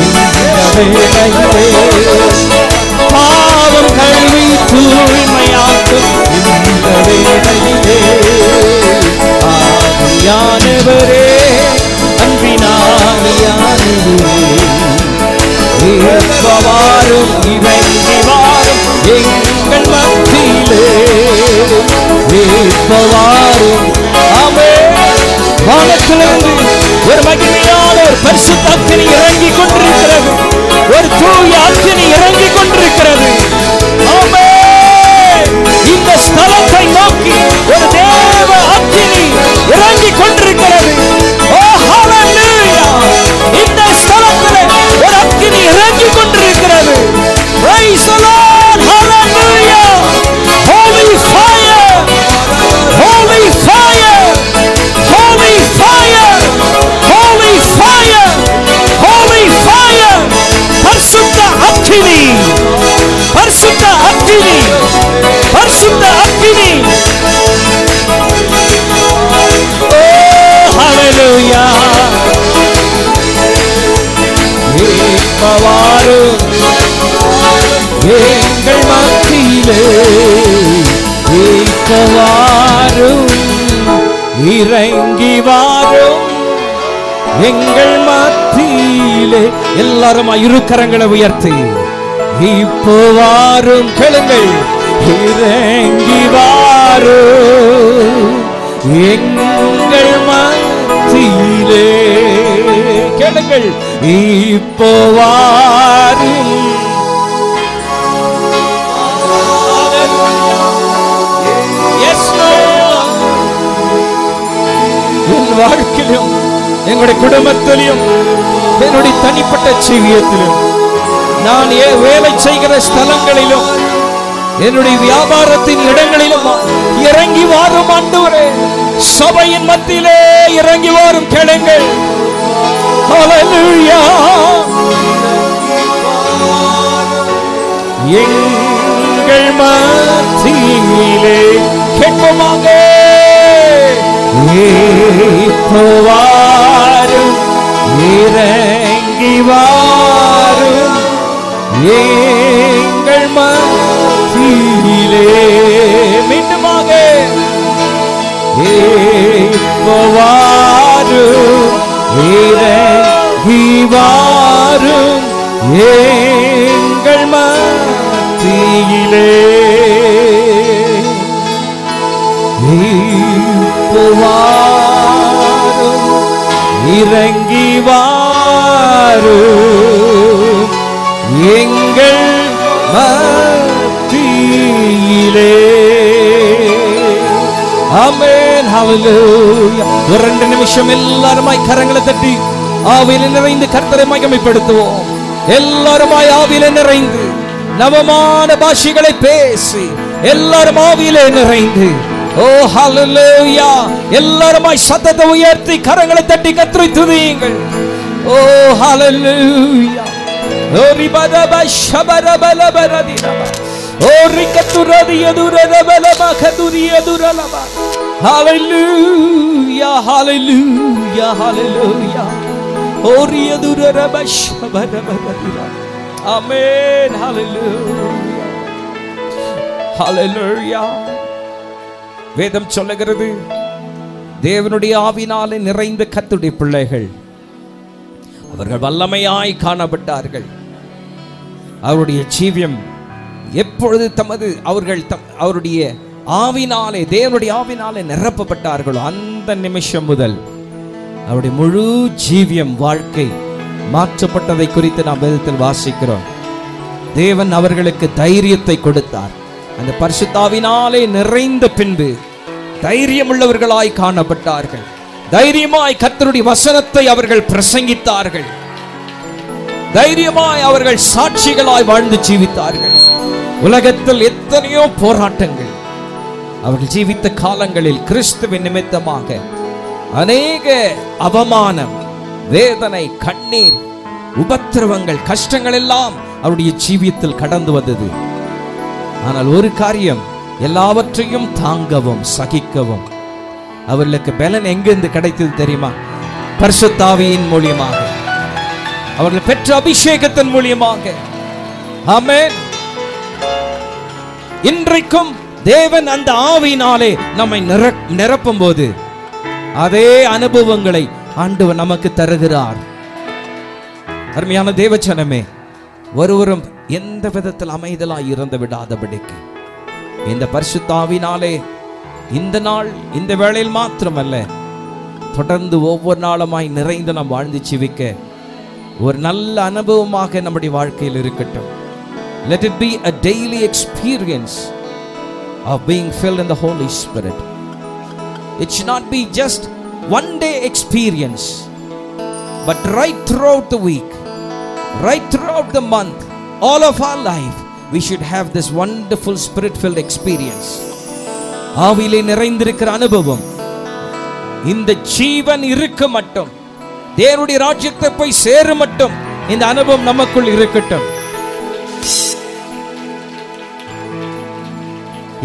இந்த வேளையிலே பாவம் கழுவி தூய்மையாக்கும் இந்த வேளையிலே ஆவியானவரே அன்பினாவியானவரே வாரும் இறங்கி வாரும் எங்கள் மத்தியிலே வாரும். ஆமென். வானத்திலிருந்து ஒரு மகிமையான ஒரு பரிசுத்த அக்கினி இறங்கிக் கொண்டிருக்கிறது. ஒரு தூய அக்கினி இறங்கிக் கொண்டிருக்கிறது. ஆமென். இந்த ஸ்தலத்தை நோக்கி ஒரு தேவ அக்கினி இறங்கிக் கொண்டிருக்கிறது. ஓ ஹalleluya. இந்த ஸ்தலத்திலே ஒரு அக்கினி இறங்கிக் கொண்டிருக்கிறது. Praise the Lord. Hallelujah. Holy fire. Holy fire. Holy fire. Holy fire. Holy fire. பரிசுத்த அக்கினி. பரிசுத்த அக்கினி. பரிசுத்த அக்கினி. Oh hallelujah. வாரும் எங்கள் மத்தியிலே வாரும் இறங்கி வாரும் எங்கள் மத்தியிலே. எல்லாரும் இரு கரங்களை உயர்த்தி இப்போ வாரும் கேளுங்கள். இறங்கி வாரும் எங்கள் மத்தியிலே கேளுங்கள். இப்போ வாரும். என் வாழ்க்கையிலும் எங்களுடைய குடும்பத்திலும் என்னுடைய தனிப்பட்ட ஜீவியத்திலும் நான் வேலை செய்கிற ஸ்தலங்களிலும் என்னுடைய வியாபாரத்தின் இடங்களிலும் இறங்கி வாரும் ஆண்டவரே. சபையின் மத்தியிலே இறங்கி வாரும் கேளுங்கள். ஹalleluya. எங்கள் மத்தியிலே கேட்போமாக. வாரும் இறங்கி வாரும் எங்கள் மத்தியிலே. மீண்டுமாக வாரும் இறங்கி வாரும் எங்கள் மத்தியிலே. இறங்கி வாரும் எங்கள் மத்தியிலே. ஆமென், ஹல்லேலூயா. ஒரு 2 நிமிஷம் எல்லாருமாய் கரங்களை தட்டி ஆவியிலே நிறைந்து கர்த்தரை மகிமைப்படுத்துவோம். எல்லாருமாய் ஆவியிலே நிறைந்து நவமான பாஷைகளை பேசி எல்லாரும் ஆவியிலே நிறைந்து, ஓ ஹல்லேலூயா, எல்லாருமாய் சத்தத்தை உயர்த்தி கரங்களை தட்டி கர்த்தரை துதியுங்கள். ஓ ஹல்லேலூயா. ஓ ரிபதப ஷபரபலபரதிரப ஓ ரிகத்துரதியதுரபலபகதுரியதுரலப. ஹல்லேலூயா, ஹல்லேலூயா, ஹல்லேலூயா. ஓ ரியதுரப ஷபரபலபரதிரப. ஆமென், ஹல்லேலூயா, ஹல்லேலூயா. வேதம் சொல்லுகிறது, தேவனுடைய ஆவினாலே நிறைந்த கர்த்தருடைய பிள்ளைகள் அவர்கள் வல்லமையாய் காணப்பட்டார்கள். அவருடைய ஜீவியம் எப்பொழுது அவருடைய ஆவினாலே, தேவனுடைய ஆவினாலே நிரப்பப்பட்டார்களோ அந்த நிமிஷம் முதல் அவருடைய முழு ஜீவியம், வாழ்க்கை மாற்றப்பட்டதை குறித்து நாம் வேதத்தில் வாசிக்கிறோம். தேவன் அவர்களுக்கு தைரியத்தை கொடுத்தார். அந்த பரிசுத்தாவினாலே நிறைந்த பின்பு தைரியம் உள்ளவர்களாய் காணப்பட்டார்கள். தைரியமாய் கர்த்தருடைய வசனத்தை அவர்கள் பிரசங்கித்தார்கள். தைரியமாய் அவர்கள் சாட்சிகளாய் வாழ்ந்து ஜீவித்தார்கள். உலகத்தில் எத்தனையோ போராட்டங்கள் அவர்கள் ஜீவித்த காலங்களில் கிறிஸ்துவின் நிமித்தமாக அநேக அவமானம், வேதனை, கண்ணீர், உபத்திரவங்கள், கஷ்டங்கள் எல்லாம் அவருடைய ஜீவியத்தில் கடந்து வந்தது. ஆனால் ஒரு காரியம், எல்லாவற்றையும் தாங்கவும் சகிக்கவும் அவர்களுக்கு பலன் எங்கிருந்து கிடைத்தது தெரியுமா? பரிசுத்தாவியின் மூலியமாக, அவர்கள் பெற்ற அபிஷேகத்தின் மூலியமாக. ஆமென். இன்றைக்கும் தேவன் அந்த ஆவியினாலே நம்மை நிரப்பும் போது அதே அனுபவங்களை ஆண்டவர் நமக்கு தருகிறார். அருமையான தேவஜனமே, ஒருவரும் எந்த விதத்தில் அமைதலாய் இறந்து விடாதபடிக்கு இந்த பரிசுத்த ஆவியினாலே இந்த நாள், இந்த வேளையில் மாத்திரமல்ல, தொடர்ந்து ஒவ்வொரு நாளுமாய் நிறைந்து நாம் வாழ்ந்து ஜீவிக்க ஒரு நல்ல அனுபவமாக நம்முடைய வாழ்க்கையில் இருக்கட்டும். Let it be a daily experience of being filled in the Holy Spirit. It should not be just one day experience, but right throughout the week, right throughout the month, all of our life, we should have this wonderful spirit-filled experience. ஆவியிலே நிறைந்திருக்கிற அனுபவம் இந்த ஜீவன் இருக்க மட்டும், தேவனுடைய ராஜ்யத்தை போய் சேரும் மட்டும் இந்த அனுபவம் நமக்குள் இருக்கட்டும்.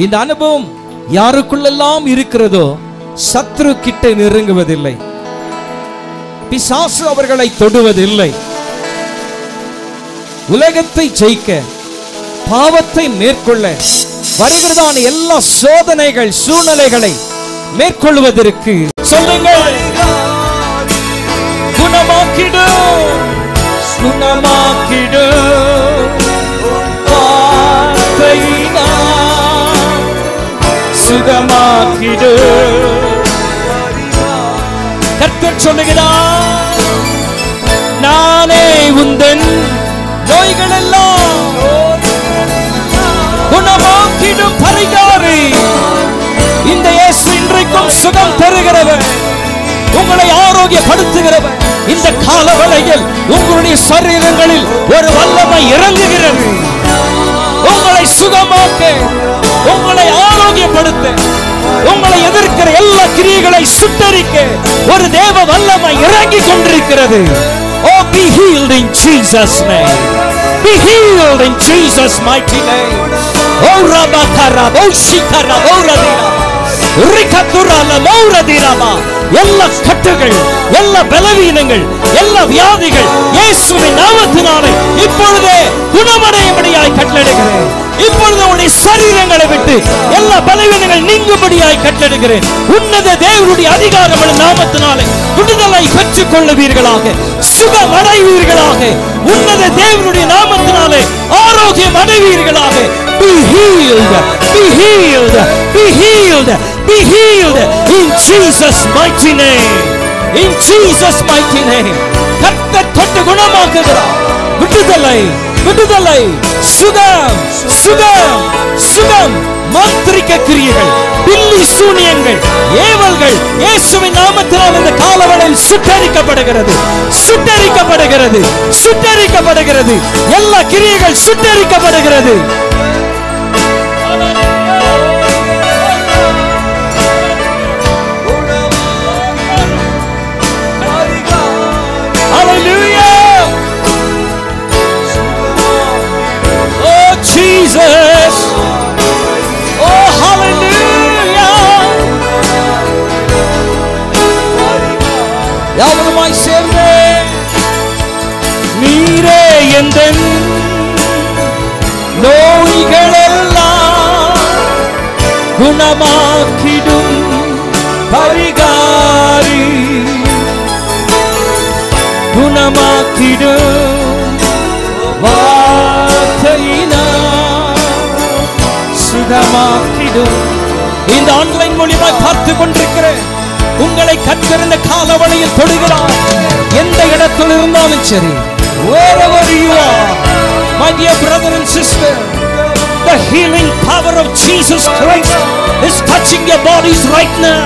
இந்த அனுபவம் யாருக்குள்ளெல்லாம் இருக்கிறதோ சத்ரு கிட்ட நெருங்குவதில்லை, பிசாசு அவர்களை தொடுவதில்லை. உலகத்தை ஜெயிக்க, பாவத்தை மேற்கொள்ள வருகிறதான எல்லா சோதனைகள், சூழ்நிலைகளை மேற்கொள்வதற்கு சொல்லுங்கள், குணமாக்கிடு, குணமாக்கிடு, சுகமாக்கிடு. கர்த்தர் சொல்லுகிறார், நானே உந்தன் நோய்கள் எல்லாம் குணமாக்கிடும் பரிகாரி. இந்த இயேசு இன்றைக்கும் சுகம் தருகிறவர், உங்களை ஆரோக்கியப்படுத்துகிறவர். இந்த காலவளையில் உங்களுடைய சரீரங்களில் ஒரு வல்லமை இறங்குகிறது. உங்களை சுகமாக்க, உங்களை ஆரோக்கியப்படுத்த, உங்களை எதிர்க்கிற எல்லா கிரியைகளை சுட்டரிக்க ஒரு தேவ வல்லமை இறங்கி கொண்டிருக்கிறது. Oh, be healed in Jesus' name. Be healed in Jesus' mighty name. Oh, Rabakara, oh, Shikara, oh, Radina. எல்லா கட்டுகள், எல்லா பலவீனங்கள், எல்லா வியாதிகள் இயேசுவின் நாமத்தினாலே இப்பொழுதே குணமடையும்படியாய் கட்டளையிடுகிறேன். இப்பொழுது உடைய சரீரங்களை விட்டு எல்லா பலவீனங்கள் நீங்கும்படியாய் கட்டளையிடுகிறேன். உன்னத தேவனுடைய அதிகாரமுள்ள நாமத்தினாலே விடுதலை பெற்றுக் கொள்ளுவீர்களாக, சுகம் அடைவீர்களாக. உன்னத தேவனுடைய நாமத்தினாலே ஆரோக்கியம் அடைவீர்களாக. Be healed, be healed, be healed, be healed in Jesus mighty name, in Jesus mighty name. கர்த்தர் தொட்டு குணமாக்குகிறார். விடுதலை, விடுதலை, சுகம், சுகம், சுகம். மாந்திரிக கிரியைகள், பில்லி சூனியங்கள், ஏவல்கள் இயேசுவின் நாமத்தினால் இந்த காலவளையில் சுட்டரிக்கப்படுகிறது, சுட்டரிக்கப்படுகிறது, சுட்டரிக்கப்படுகிறது. எல்லா கிரியைகள் சுட்டரிக்கப்படுகிறது. Jesus, oh hallelujah. யாவருமாய் சேர்ந்து நீரே எந்தன் நோய்களெல்லாம் குணமாக்கிடும் பரிகாரி, குணமாக்கிடும் இந்த ஆன்லைன் மூலமா பார்த்து கொண்டிருக்கிறேன். உங்களை கர்த்தர் இந்த காலவளையில் தொடுகிறார். எந்த இடத்தில் இருந்தாலும் சரி, wherever you are, my dear brother and sister, the healing power of Jesus Christ is touching your bodies right now.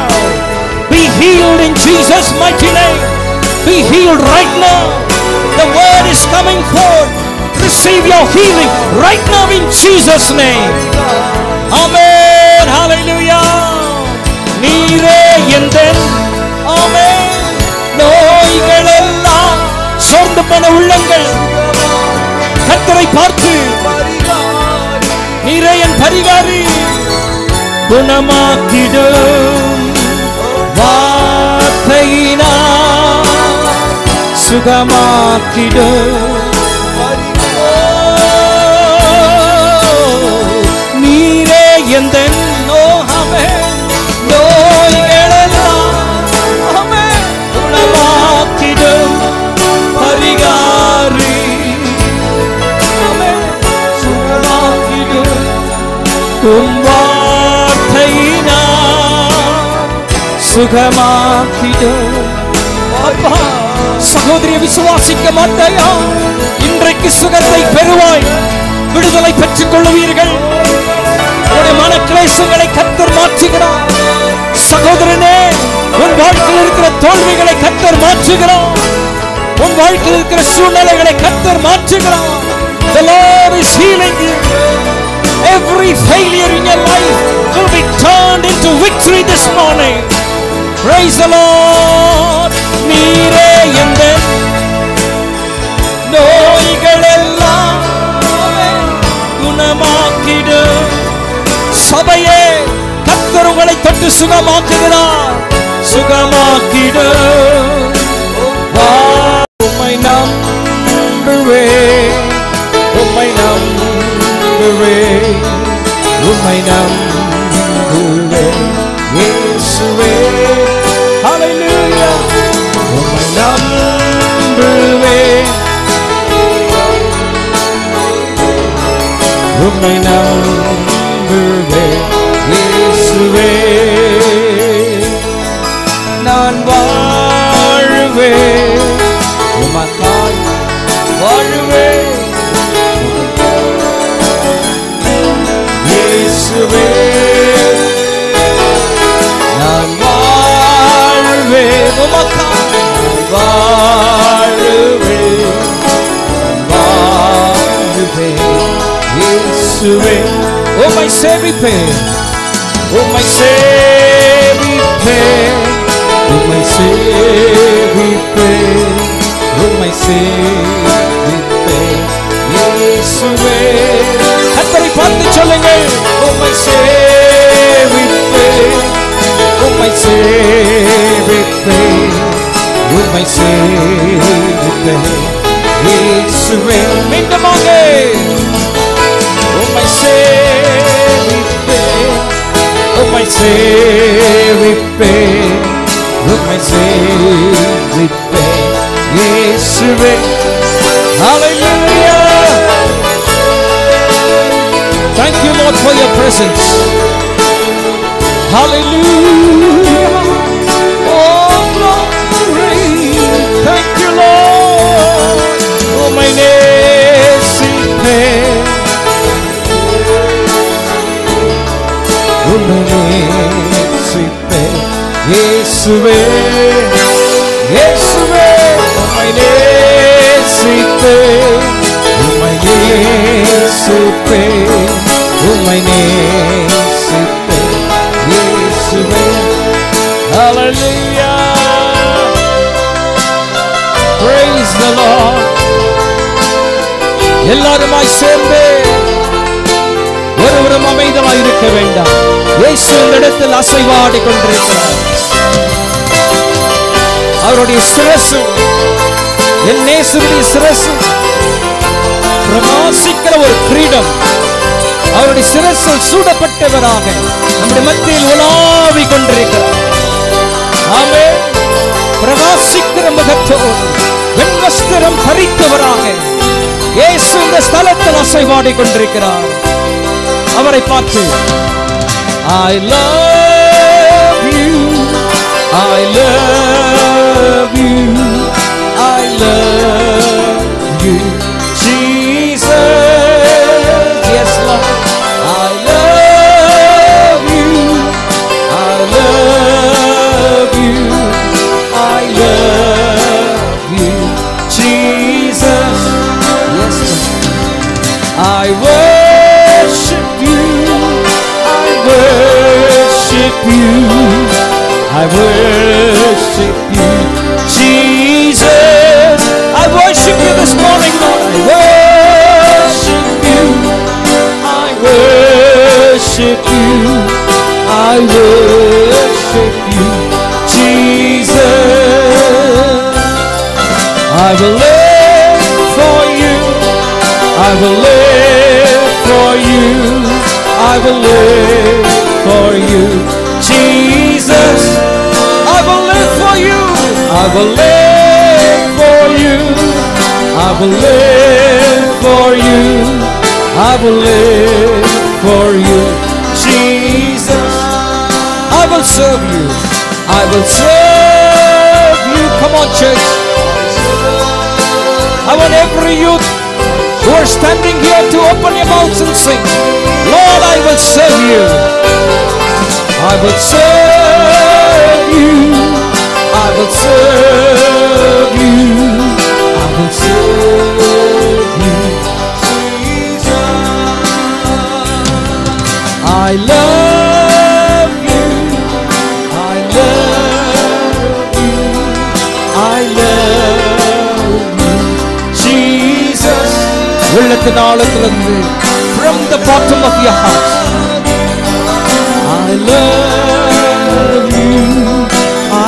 Be healed in Jesus mighty name. Be healed right now. The word is coming forth. Receive your healing right now in Jesus name. Amen. Hallelujah. நீரே எந்தன், ஆமென், நோய்களெல்லாம் சோர்ந்து போன உள்ளங்கள் கர்த்தரை பார்த்து, நீரே என் பரிகாரி, குணமாக்கிடும் வார்த்தையினால் சுகமாக்கிடும். எந்தன் நோய்களெல்லாம் ஆமென் குணமாக்கிடும் பரிகாரி, ஆமென் சுகமாக்கிடும் உம் வார்த்தையினால் சுகமாக்கிடும். அப்பா, சகோதரிய விசுவாசிக்க மாட்டாயா? இன்றைக்கு சுகத்தை பெறுவாய், விடுதலை பெற்றுக் கொள்ளுவீர்கள். மன கிளேசங்களை கர்த்தர் மாற்றுகிறார். சகோதரனே, உன் வாழ்க்கையில் இருக்கிற தோல்விகளை கர்த்தர் மாற்றுகிறார். உன் வாழ்க்கையில் இருக்கிற சூழ்நிலைகளை கர்த்தர் மாற்றுகிறார். The Lord is healing you. Every failure in your life will be turned into victory this morning. Praise the Lord. நீரே எந்தன் நோய்களெல்லாம் குணமாக்கிடும். சபையே, கர்த்தர் உங்களை தொட்டு சுகமாக்குகிறார். சுகமாக்கிடும். உம்மை நம்புவேன், உம்மை நம்புவேன், உம்மை நம்புவேன் இயேசுவே. ஹல்லேலூயா. உம்மை நம்புவேன், உம்மை நம்புவேன் இயேசுவே. நான் வாழுவேன், உமக்காய் வாழுவேன் இயேசுவே. நான் வாழுவேன், உமக்காய் வாழுவேன், வாழுவேன் இயேசுவே. உம்மை சேவிப்பேன், உம்மை சேவிப்பேன், உம்மை சேவிப்பேன், உம்மை சேவிப்பேன் இயேசுவே. கர்த்தரை பார்த்து சொல்லுங்கள், உம்மை சேவிப்பேன், சேவிப்பேன், உம்மை சேவிப்பேன் இயேசுவே. மீண்டுமாக உம்மை சேவிப்பேன், உம்மை சேவிப்பேன், உம்மை சேவிப்பேன் இயேசுவே. Hallelujah. Thank you, Lord, for your presence. Hallelujah. Oh, glory. Thank you, Lord. Oh, my நேசிப்பேன், உம்மை நேசிப்பேன் இயேசுவே, இயேசுவே. உம்மை நேசிப்பேன், உம்மை நேசிப்பேன், உம்மை நேசிப்பேன் இயேசுவே. Hallelujah. Praise the Lord. எல்லாருமாய் சேர்ந்து ஒருவரும் அமைதியாய் இருக்க வேண்டாம். இயேசு இந்த இடத்தில் அசைவாடி கொண்டிருக்கிறார். அவருடைய சிரசு, என் நேசருடைய சிரசு பிரகாசிக்கிற ஒரு கிரீடம், அவருடைய சிரசில் சூடப்பட்டவராக நம்முடைய மத்தியில் உலாவி கொண்டிருக்கிறார். ஆமென். பிரகாசிக்கிற முகத்தோடு வெண்வஸ்திரம் தரித்தவராக இயேசு இந்த ஸ்தலத்தில் அசைவாடி கொண்டிருக்கிறார். அவரை பார்த்து I love you, I love you, I love you, Jesus. Yes, Lord. I love you, I love you, I love you, Jesus. Yes, Lord. I worship you, I worship you, I worship you, Jesus. I worship you this morning, Lord. I worship you, I worship you, I worship you, Jesus. I will live for you, I will live for you, I will live for you, Jesus. I will live for you, I will live for you, I will live for you, I will live for you, Jesus. I will serve you, I will serve you. Come on, church. I want every youth who are standing here to open your mouths and sing, Lord, I will serve you, I will serve you, I will serve you, I will serve you, Jesus. I love you, I love you, I love you, Jesus. உள்ளத்தின் ஆழத்திலிருந்து, from the bottom of your heart, I love you,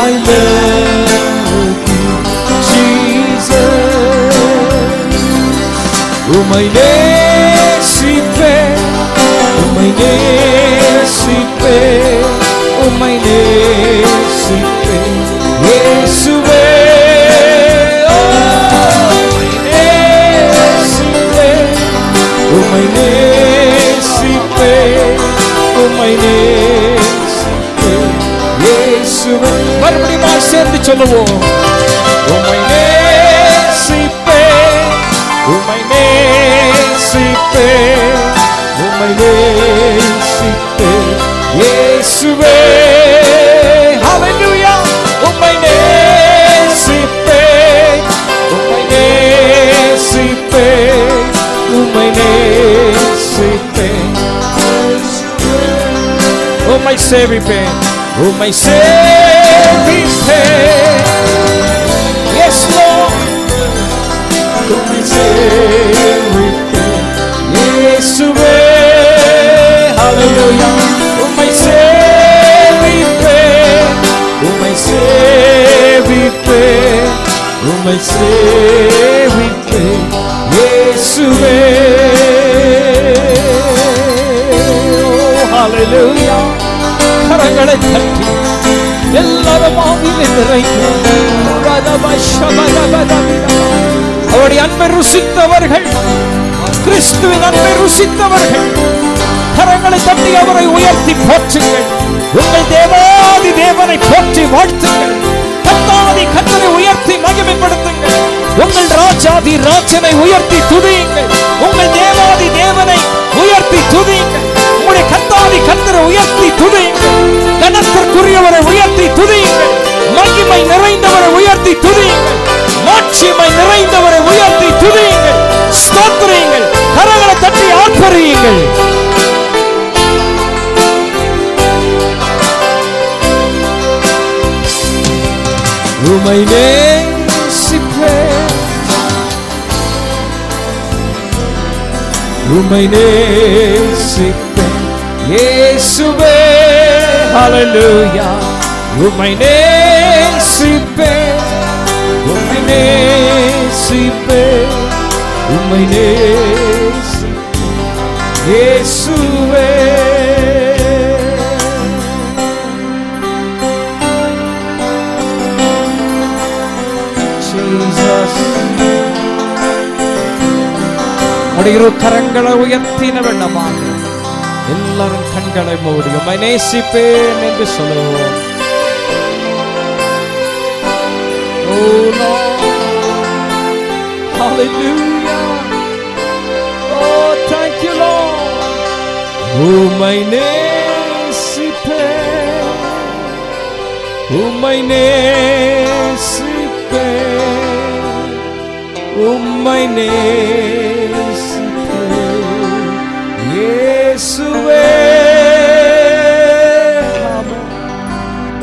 I love you, Jesus. உம்மை நேசிப்பேன், உம்மை நேசிப்பேன், உம்மை நேசிப்பேன் இயேசுவே. உம்மை நேசிப்பேன், உம்மை நேசிப்பேன் இயேசுவே. மறுபடியும் சேர்ந்து சொல்லுவோம். உம்மை நேசிப்பேன், உம்மை நேசிப்பேன், உம்மை நேசிப்பேன் இயேசுவே. Hallelujah. உம்மை நேசிப்பேன், உம்மை நேசிப்பேன், உம்மை நேசிப்பேன், உம்மை சேவிப்பேன், உம்மை சேவிப்பேன். Yes, Lord. உம்மை சேவிப்பேன் இயேசுவே. Hallelujah. உம்மை சேவிப்பேன், உம்மை சேவிப்பேன் இயேசுவே. ஹalleluya. கரங்களை தட்டி எல்லாரும் ஆவியிலே நிறைந்து அவருடைய அன்பை ருசித்தவர்கள், கிறிஸ்துவின் அன்பை ருசித்தவர்கள் கரங்களை தட்டி அவரை உயர்த்தி போற்றுங்கள். உங்கள் தேவாதி தேவனை போற்றி வாழ்த்துங்கள். கர்த்தாதி கர்த்தரை உயர்த்தி மகிமைப்படுத்துங்கள். உங்கள் ராஜாதி ராஜனை உயர்த்தி துதியுங்கள். உங்கள் தேவாதி தேவனை உயர்த்தி துதியுங்கள். உங்களுடைய கர்த்தாதி கர்த்தரை உயர்த்தி துதியுங்கள். கனத்திற்குரியவரை உயர்த்தி துதியுங்கள். மகிமை நிறைந்தவரை உயர்த்தி துதியுங்கள். மாட்சிமை நிறைந்தவரை உயர்த்தி துதியுங்கள். ஸ்தோத்திரியுங்கள். கரங்களை தட்டி ஆர்ப்பரியுங்கள். உம்மை நேசிப்பேன், உம்மை நேசிப்பேன் இயேசுவே. ஹalleluya. உம்மை நேசிப்பேன், உம்மை நேசிப்பேன், உம்மை நேசிப்பேன் இயேசுவே. இரு கரங்களை உயர்த்தின வேண்டாமாக எல்லாரும் கண்களை மூடி உம்மை நேசிப்பேன் என்று சொல்லுவோம். Oh Lord, hallelujah. Oh, thank you Lord. உம்மை நேசிப்பேன், உம்மை நேசிப்பேன், உம்மை நேசிப்பேன் இயேசுவே.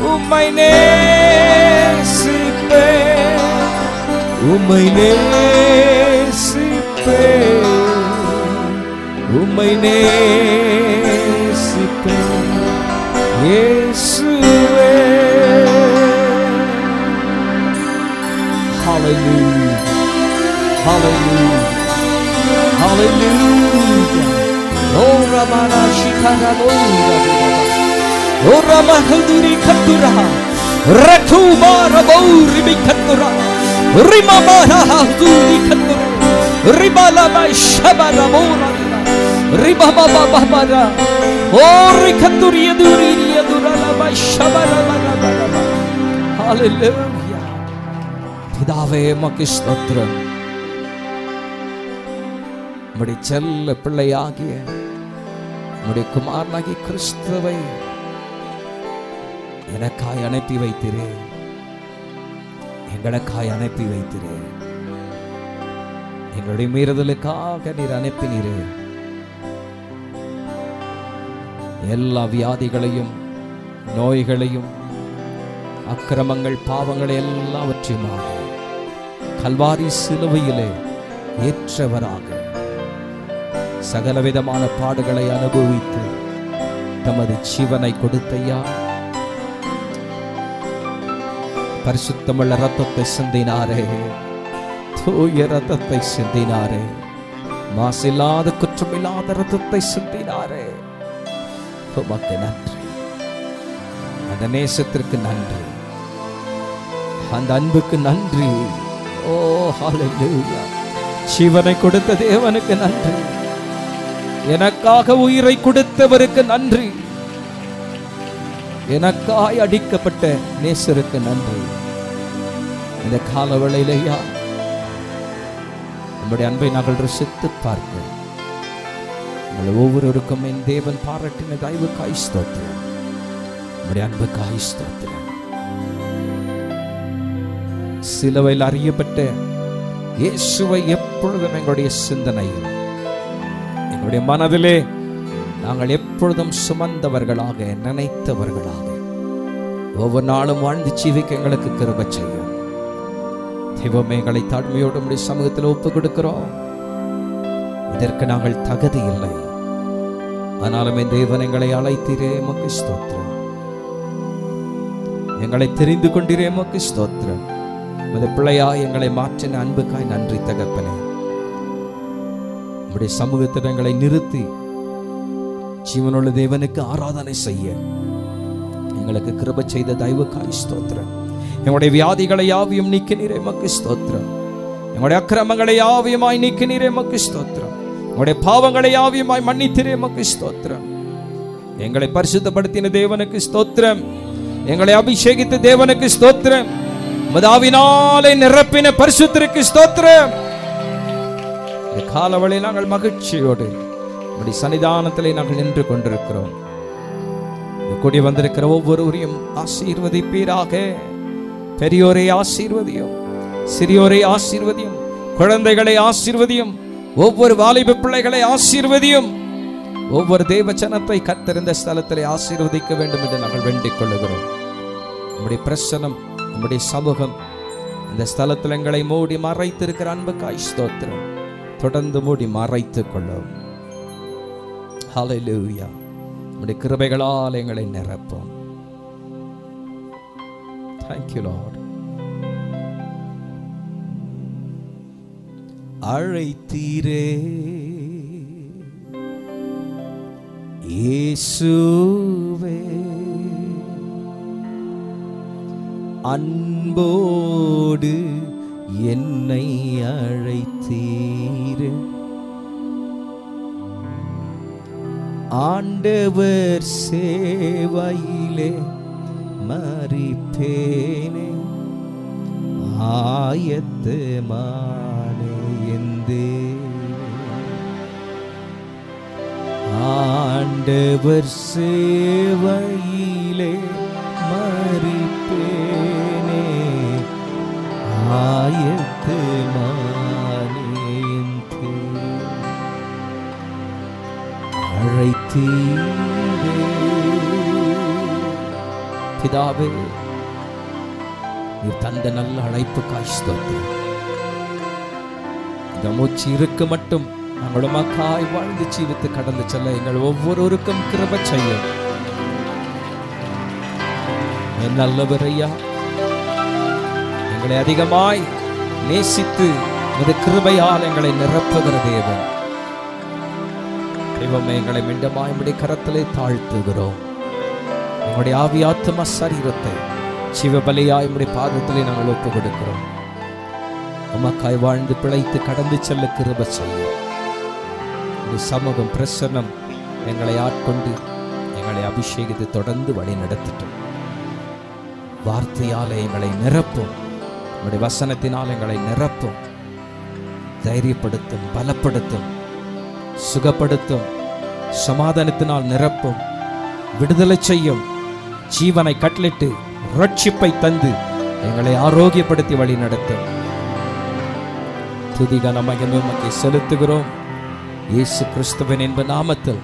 உம்மை நேசிப்பேன், உம்மை நேசிப்பேன், உம்மை நேசிப்பேன் இயேசுவே. Hallelujah. Hallelujah. Hallelujah. Oh Ramana Shikaraboura. Oh Ramahaduri Katura. Rakuma Rabouri Bikatura. Rimamara Haduri Katura. Ribala Shabaraboura. Ribaba Babara. Oh Rikaturi Yaduri Yadura Shabara. Hallelujah. பிதாவே உமக்கு ஸ்தோத்திரம். உம்முடைய செல்ல பிள்ளையாகிய உம்முடைய குமாரனாகிய கிறிஸ்துவை எனக்காய் அனுப்பி வைத்திரே, எங்களுக்காய் அனுப்பி வைத்திரே. எங்களுடைய மீறுதலுக்காக நீர் அனுப்பினீரே. எல்லா வியாதிகளையும் நோய்களையும் அக்கிரமங்கள் பாவங்களை எல்லாவற்றையுமாக கல்வாரி சிலுவையிலே ஏற்றவராக சகலவிதமான பாடுகளை அனுபவித்து தமது ஜீவனை கொடுத்தையா. பரிசுத்தமுள்ள ரத்தத்தை சிந்தினாரே, தூய ரத்தத்தை சிந்தினாரே, மாசில்லாத குற்றமில்லாத ரத்தத்தை சிந்தினாரே. உமக்கு நன்றி. அந்த நேசத்திற்கு நன்றி, அந்த அன்புக்கு நன்றி. ஓ ஹalleluya. ஜீவனை கொடுத்த தேவனுக்கு நன்றி, எனக்காக உயிரை கொடுத்தவருக்கு நன்றி, எனக்காய் அடிக்கப்பட்ட நேசருக்கு நன்றி. இந்த கால வேளையிலேயா நம்முடைய அன்பை நாங்கள் ருசித்து பார்க்க உங்கள் ஒவ்வொருவருக்கும் என் தேவன் பாராட்டின தயவுக்காய் ஸ்தோத்திரம், நம்முடைய அன்புக்காய் ஸ்தோத்திரம். சிலுவையில் அறியப்பட்ட இயேசுவை எப்பொழுதும் எங்களுடைய சிந்தனையில் எங்களுடைய மனதிலே நாங்கள் எப்பொழுதும் சுமந்தவர்களாக நினைத்தவர்களாக ஒவ்வொரு நாளும் வாழ்ந்து ஜீவிக்க எங்களுக்கு கிருபை செய்யும். தெய்வமே, எங்களை தாழ்மையோடு நம்முடைய சமூகத்தில் ஒப்புக் கொடுக்கிறோம். இதற்கு நாங்கள் தகுதி இல்லை, ஆனாலும் என் தேவன் எங்களை அழைத்தீரே, உமக்கு ஸ்தோத்திரம். எங்களை தெரிந்து கொண்டீரே, உமக்கு ஸ்தோத்திரம். உமது பிள்ளையாய் எங்களை மாற்றின அன்புக்காய் நன்றி தகப்பனே. உம்முடைய சமூகத்தில் எங்களை நிறுத்தி ஜீவனுள்ள தேவனுக்கு ஆராதனை செய்ய எங்களுக்கு கிருபை செய்த தயவுக்காய் ஸ்தோத்திரம். எங்களுடைய வியாதிகளை யாவையும் நீக்கி நீரே எமக்கு ஸ்தோத்திரம். எங்களுடைய அக்கிரமங்களை யாவையுமாய் நீக்கி நீரே எமக்கு ஸ்தோத்திரம். எங்களுடைய பாவங்களை யாவையுமாய் மன்னித்திரே எமக்கு ஸ்தோத்திரம். எங்களை பரிசுத்தப்படுத்தின தேவனுக்கு ஸ்தோத்திரம். எங்களை அபிஷேகித்த தேவனுக்கு ஸ்தோத்திரம். உமது ஆவினாலே நிரப்பின பரிசுத்தருக்கு ஸ்தோத்திரம். இந்த காலவளை நாங்கள் மகிழ்ச்சியோடு உம்முடைய சன்னிதானத்திலே நாங்கள் நின்று கொண்டிருக்கிறோம். கூடி வந்திருக்கிற ஒவ்வொருவரையும் ஆசீர்வதிப்பீராக. பெரியோரை ஆசீர்வதியும், சிறியோரை ஆசீர்வதியும், குழந்தைகளை ஆசீர்வதியும், ஒவ்வொரு வாலிப பிள்ளைகளை ஆசீர்வதியும். ஒவ்வொரு தேவச்சனத்தை கர்த்தர் ஸ்தலத்திலே ஆசீர்வதிக்க வேண்டும் என்று நாங்கள் வேண்டிக் கொள்ளுகிறோம். நம்முடைய பிரசனம், நம்முடைய சமூகம் இந்த ஸ்தலத்தில் எங்களை மூடி மறைத்திருக்கிற அன்புக்காய் ஸ்தோத்திரம். தொடர்ந்து மூடி மறைத்துக் கொள்ளும். ஹல்லேலூயா. நம்முடைய கிருபைகளால் எங்களை நிரப்பும். Thank you Lord. அழைத்தீரே இயேசுவே, அன்போடு என்னை அழைத்தீரே. ஆண்டவர் சேவையிலே மரிப்பேனே, ஆயத்தமானே எந்தே. ஆண்டவர் சேவையிலே மரிப்பேனே, ஆயத்தமானே எந்தே. அழைத்தீரே பிதாவே, நீர் தந்த நல்ல அழைப்புக்காய் ஸ்தோத்திரம். இந்த மூச்சு இருக்க மட்டும் நாங்கள் உமக்காய் வாழ்ந்து ஜீவித்து கடந்து செல்ல எங்கள் ஒவ்வொருவருக்கும் கிருபை செய்யும். என் நல்லவர் ஐயா, எங்களை அதிகமாய் நேசித்து உமது கிருபையால் எங்களை நிரப்புகிற தேவன் தெய்வமே, எங்களை மீண்டுமாய் உம்முடைய கரத்திலே தாழ்த்துகிறோம். எங்களுடைய ஆவியாத்மா சரீரத்தை சிவபலியாய் உம்முடைய பாதத்திலே நாங்கள் ஒப்புக் கொடுக்கிறோம். உமக்காய் வாழ்ந்து பிழைத்து கடந்து செல்ல கிருபை செய்யும். சமூகம் பிரசன்னம் எங்களை ஆட்கொண்டு எங்களை அபிஷேகித்து தொடர்ந்து வழி நடத்திட்டோம். வார்த்தையால் எங்களை நிரப்பும், உம்முடைய வசனத்தினால் எங்களை நிரப்பும், தைரியப்படுத்தும், பலப்படுத்தும், சுகப்படுத்தும், சமாதானத்தினால் நிரப்பும், விடுதலை செய்யும், ஜீவனை கட்டளிட்டு ரட்சிப்பை தந்து எங்களை ஆரோக்கியப்படுத்தி வழி நடத்தும். துதிகன மகிமை உமக்கு செலுத்துகிறோம். இயேசு கிறிஸ்துவின் என்ப நாமத்தில்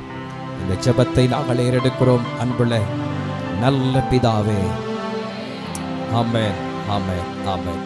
இந்த ஜெபத்தை நாங்கள் ஏறெடுக்கிறோம். அன்புள்ள நல்ல பிதாவே, ஆமென், ஆமென், ஆமென்.